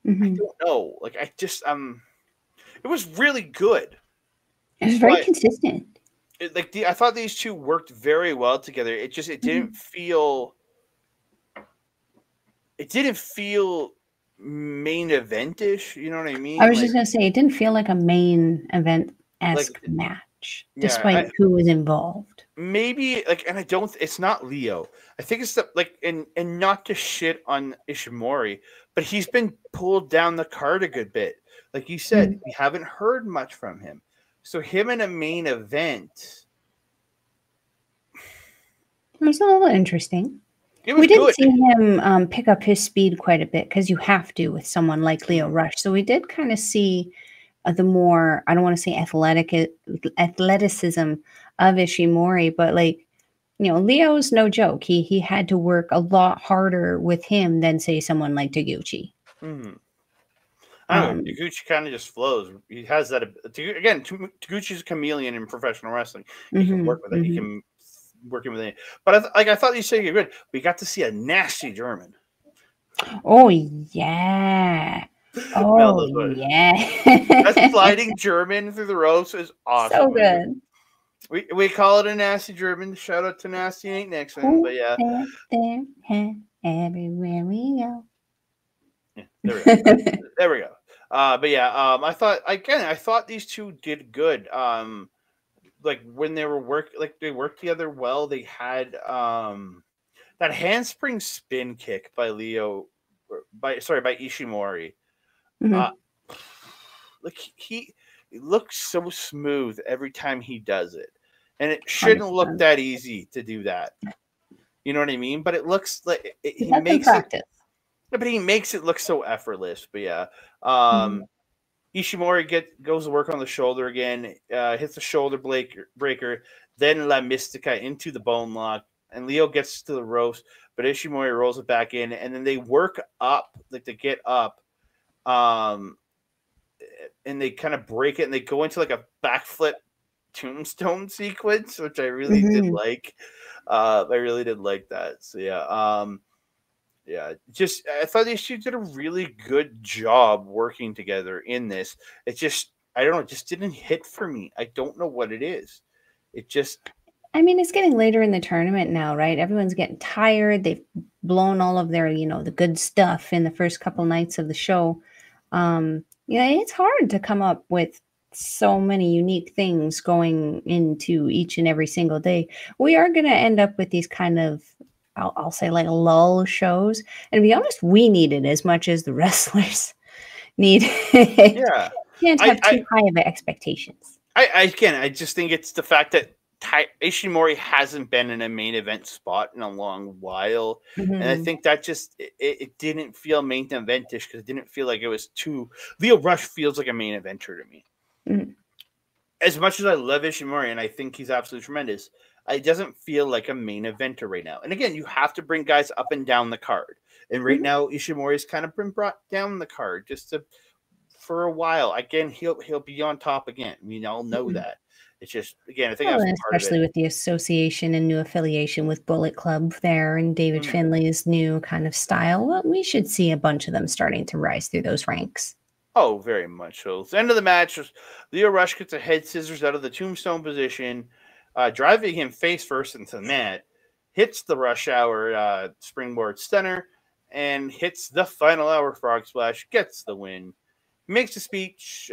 I don't know. Like I just it was really good. It was very consistent. I thought these two worked very well together. It didn't feel. It didn't feel main event-ish. You know what I mean? I was just gonna say it didn't feel like a main event-esque match, despite who was involved. Maybe and I don't. It's not Leo. I think it's and not to shit on Ishimori, but he's been pulled down the card a good bit. Like you said, we haven't heard much from him. So him in a main event. It was a little interesting. We did see him pick up his speed quite a bit because you have to with someone like Lio Rush. So we did kind of see the more, I don't want to say athleticism of Ishimori, but like, you know, Leo's no joke. He had to work a lot harder with him than say someone like Taguchi. I don't know. Taguchi kind of just flows. He has that again. Taguchi's a chameleon in professional wrestling. He can work with it. He can work with it. But I thought you said you're good. We got to see a nasty German. Oh yeah. Oh yeah. That sliding German through the ropes is awesome. So good. We call it a nasty German. Shout out to Nasty Ain't Nixon. But yeah. Everywhere we go. Yeah, there we go. But yeah, I thought these two did good. Like when they were they worked together well. They had that handspring spin kick by by Ishimori. Mm-hmm. Like he looks so smooth every time he does it, and it shouldn't 100%. look that easy to do that. You know what I mean? But it looks like he That's in makes it. practice. But he makes it look so effortless. But yeah, Mm-hmm. Ishimori goes to work on the shoulder again, hits the shoulder breaker, then La Mystica into the bone lock, and Leo gets to the ropes, but Ishimori rolls it back in, and then they work up, like they get up, and they kind of break it, and they go into like a backflip tombstone sequence, which I really did Mm-hmm. like. I really did like that. So yeah, yeah, just I thought these two did a really good job working together in this. It just I don't know, it just didn't hit for me. I don't know what it is. It just I mean, it's getting later in the tournament now, right? Everyone's getting tired. They've blown all of their, the good stuff in the first couple nights of the show. It's hard to come up with so many unique things going into each and every single day. We are going to end up with these kind of, I'll say, like lull shows. And to be honest, we need it as much as the wrestlers need it. yeah. Can't have too high of expectations. I just think it's the fact that Ishimori hasn't been in a main event spot in a long while, and I think that just it didn't feel main eventish because it didn't feel like it was too. Leo Rush feels like a main eventer to me. Mm-hmm. As much as I love Ishimori and I think he's absolutely tremendous, it doesn't feel like a main eventer right now. And again, you have to bring guys up and down the card, and right now Ishimori's kind of been brought down the card just for a while. Again, he'll be on top again. We all know that. It's just, again, I think that's part especially of it. with the association and new affiliation with Bullet Club there and David Finlay's new kind of style. Well, we should see a bunch of them starting to rise through those ranks. Oh, very much so. At the end of the match, Leo Rush gets a head scissors out of the tombstone position, driving him face first into the mat, hits the Rush Hour springboard stunner, and hits the final hour frog splash, gets the win. Makes a speech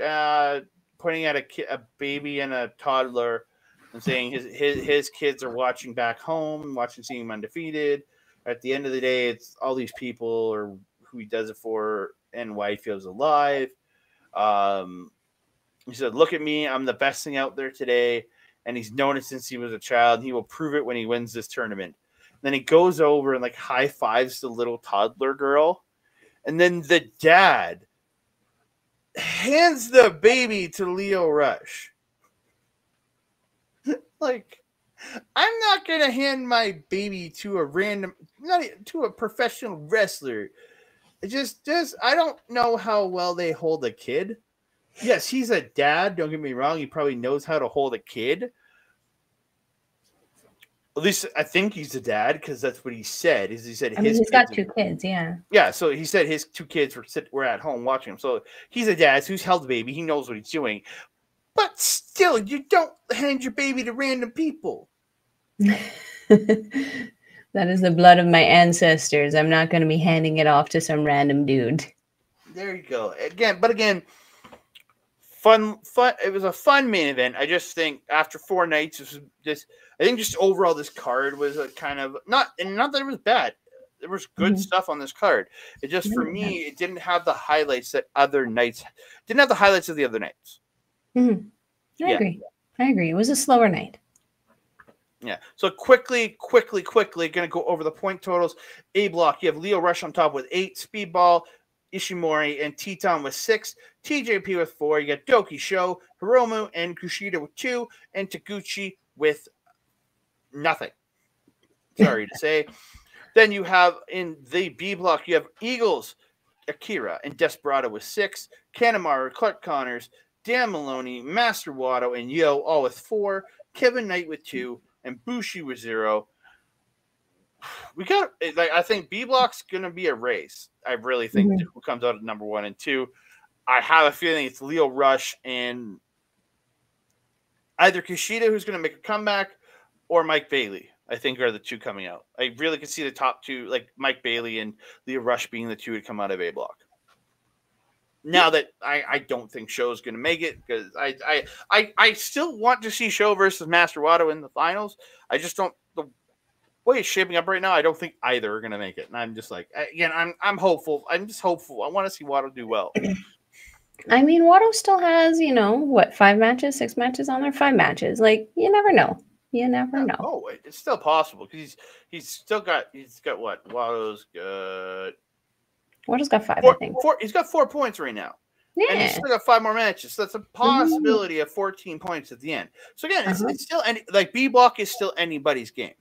pointing at a baby and a toddler and saying his kids are watching back home, seeing him undefeated. At the end of the day, it's all these people or who he does it for and why he feels alive. He said, "Look at me, I'm the best thing out there today." And he's known it since he was a child. He will prove it when he wins this tournament. Then he goes over and like high fives the little toddler girl. And then the dad hands the baby to Leo Rush. Like, I'm not gonna hand my baby to a professional wrestler. It just I don't know how well they hold a kid. Yes, he's a dad. Don't get me wrong. He probably knows how to hold a kid. At least I think he's a dad because that's what he said. He said he's got 2 kids. Yeah. Yeah. So he said his 2 kids were at home watching him. So he's a dad who's held the baby. He knows what he's doing. But still, you don't hand your baby to random people. That is the blood of my ancestors. I'm not going to be handing it off to some random dude. There you go. Again, fun. It was a fun main event. I just think after 4 nights, I think just overall this card was a kind of not that it was bad. There was good stuff on this card. It just for me, it didn't have the highlights that other nights didn't have the highlights of the other nights. I agree. It was a slower night. Yeah. So quickly, going to go over the point totals. A block, you have Leo Rush on top with 8, Speedball, Ishimori, and Teton with 6, TJP with 4. You got Douki, Sho, Hiromu, and Kushida with 2, and Taguchi with nothing. Sorry to say. Then you have in the B block, you have Eagles, Akira, and Desperado with 6, Kanemaru, Clark Connors, Dan Maloney, Master Wato, and Yo all with 4, Kevin Knight with 2, and Bushi with 0. I think B block's gonna be a race. I really think who comes out at number 1 and 2. I have a feeling it's Leo Rush and either Kushida, who's gonna make a comeback, or Mike Bailey. I think are the 2 coming out. I really could see the top 2, like Mike Bailey and Leo Rush, being the 2 to come out of A block. Now that I don't think Sho's going to make it, because I still want to see Sho versus Master Wato in the finals. I just don't. way it's shaping up right now, I don't think either are going to make it. And I'm just like, again, I'm hopeful. I'm just hopeful. I want to see Wato do well. I mean, Wato still has, you know, what, 5 matches, 6 matches on there? 5 matches. Like, you never know. You never know. Oh, it's still possible because he's got what? Wato's got 5, 4, I think. He's got 4 points right now. Yeah. And he's still got 5 more matches. So that's a possibility of 14 points at the end. So again, it's still B block is still anybody's game.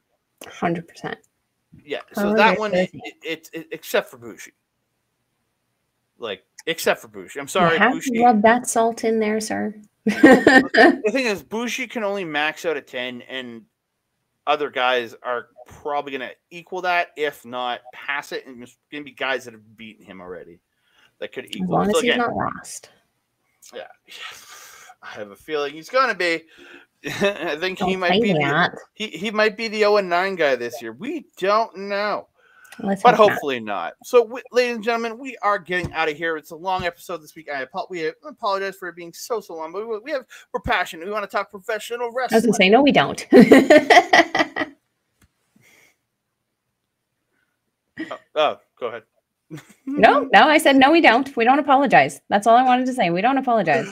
100%. Yeah. So that one, it's except for Bushi. Like, except for Bushi. I'm sorry, you have Bushi. to rub that salt in there, sir. The thing is, Bushi can only max out at 10, and other guys are probably going to equal that, if not pass it. And there's going to be guys that have beaten him already that could equal. As long as he's not lost. Yeah, I have a feeling he's going to be. I think he might be he might be the 0-9 guy this year. We don't know. But hopefully not. So, ladies and gentlemen, we are getting out of here. It's a long episode this week. We apologize for it being so long, but we're passionate. We want to talk professional wrestling. I was going to say, no, we don't. Oh, go ahead. No, I said no, we don't. We don't apologize. That's all I wanted to say. We don't apologize.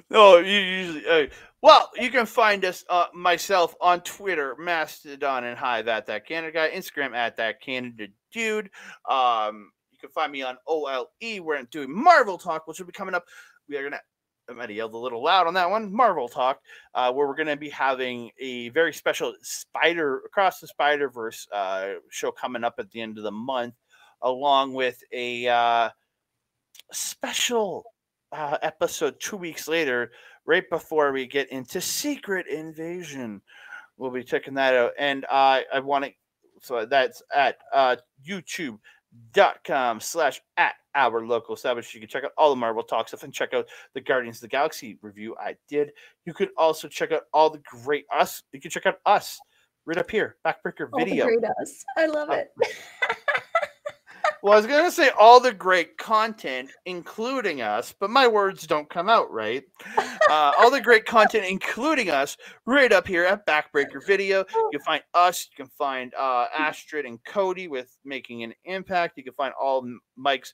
No, you usually. Well, you can find us, myself, on Twitter, Mastodon, and Hi That Canada Guy, Instagram at That Canada Dude. You can find me on OLE, where I'm doing Marvel Talk, which will be coming up. We are gonna. I might have yelled a little loud on that one. Marvel Talk, where we're going to be having a very special Across the Spider-Verse show coming up at the end of the month, along with a special episode 2 weeks later, right before we get into Secret Invasion. We'll be checking that out. And I want to, so that's at youtube.com/@OurLocalEstablishment. You can check out all the Marvel Talk stuff and check out the Guardians of the Galaxy review I did. You could also check out all the great us. You can check out us right up here, Backbreaker Video. All the great us. I love it. Well, I was going to say all the great content, including us, but my words don't come out right. All the great content, including us, right up here at Backbreaker Video. You can find us. You can find Astrid and Cody with Making an Impact. You can find all Mike's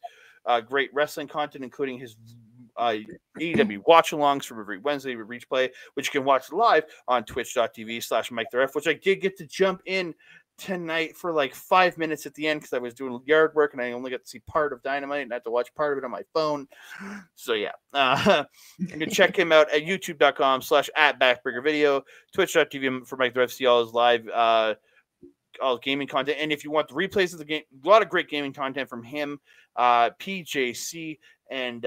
great wrestling content, including his AEW watch-alongs from every Wednesday with Reach Play, which you can watch live on twitch.tv/MikeTheRef, which I did get to jump in tonight for like 5 minutes at the end because I was doing yard work and I only got to see part of Dynamite and I had to watch part of it on my phone. So yeah, you can check him out at youtube.com/@backbreakervideo, twitch.tv for Mike the Ref, see all his live all gaming content. And if you want the replays of the game, a lot of great gaming content from him, PJC and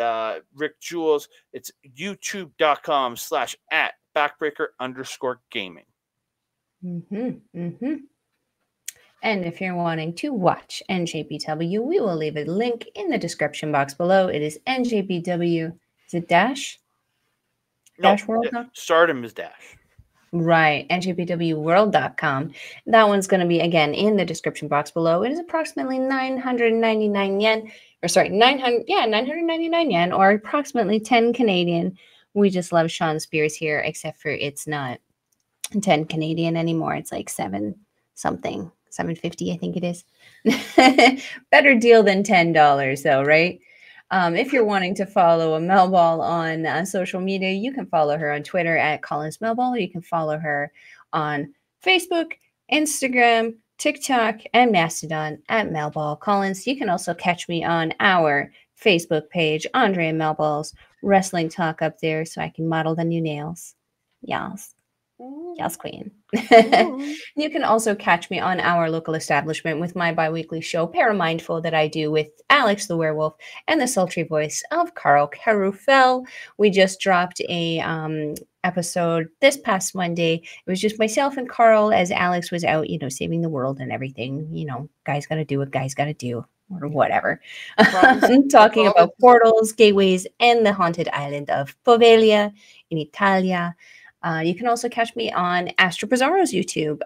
Rick Jules, it's youtube.com/@backbreaker_gaming. And if you're wanting to watch NJPW, we will leave a link in the description box below. It is NJPW. Is it Dash? Dash World? Stardom is Dash. Right. NJPWworld.com. That one's going to be, again, in the description box below. It is approximately 999 yen. Or sorry, 999 yen, or approximately 10 Canadian. We just love Sean Spears here, except for it's not 10 Canadian anymore. It's like 7 something. 750, I think it is. Better deal than $10 though, right? If you're wanting to follow a Melball on social media, you can follow her on Twitter at Collins Melball, or you can follow her on Facebook, Instagram, TikTok, and Mastodon at Melball Collins. You can also catch me on our Facebook page, Andre Melball's Wrestling Talk, up there, so I can model the new nails. Yes. Yes, queen. You can also catch me on Our Local Establishment with my bi-weekly show, Paramindful, that I do with Alex the Werewolf and the sultry voice of Carl Carufel. We just dropped a episode this past Monday. It was just myself and Carl, as Alex was out, saving the world and everything. Guys got to do what guys got to do, or whatever. Talking about portals, gateways, and the haunted island of Poveglia in Italia. You can also catch me on Astra Bizarro's YouTube,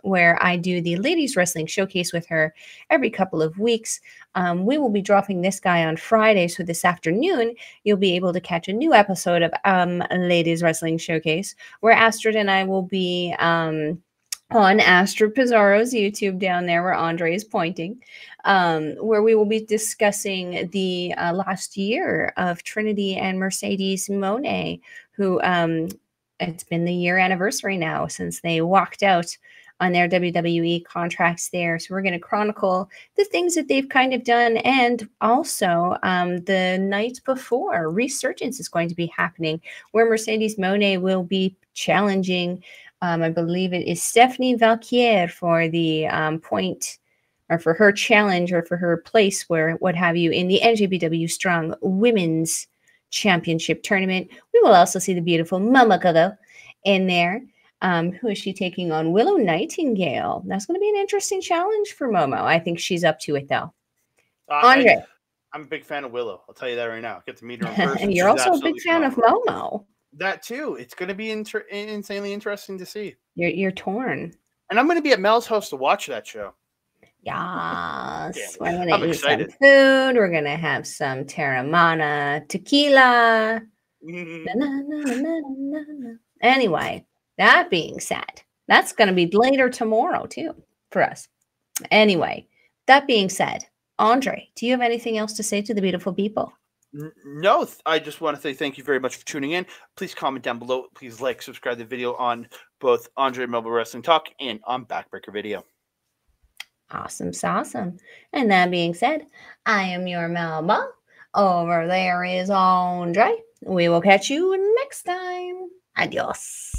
where I do the Ladies Wrestling Showcase with her every couple of weeks. We will be dropping this guy on Friday, so this afternoon you'll be able to catch a new episode of Ladies Wrestling Showcase, where Astrid and I will be on Astro Pizarro's YouTube down there where Andre is pointing, where we will be discussing the last year of Trinity and Mercedes Moné, who it's been the year anniversary now since they walked out on their WWE contracts there. So we're going to chronicle the things that they've kind of done. And also the night before, Resurgence is going to be happening where Mercedes Moné will be challenging, I believe it is Stephanie Valquier for the point, or for her challenge, or for her place, where what have you, in the NJPW Strong Women's Championship Tournament. We will also see the beautiful Mama Coco in there. Who is she taking on? Willow Nightingale. That's going to be an interesting challenge for Momo. I think she's up to it, though. Andre. I'm a big fan of Willow. I'll tell you that right now. Get to meet her in person. And you're also a big fan of Momo. That too. It's going to be insanely interesting to see. You're torn. And I'm going to be at Mel's house to watch that show. Yes. We're going to eat some food. We're going to have some Terramana tequila. Anyway, that being said, that's going to be later tomorrow too for us. Anyway, that being said, Andre, do you have anything else to say to the beautiful people? No, I just want to say thank you very much for tuning in. Please comment down below. Please like, subscribe to the video on both Andre Melball Wrestling Talk and on Backbreaker Video. Awesome sauce. And that being said, I am your Melba. Over there is Andre. We will catch you next time. Adios.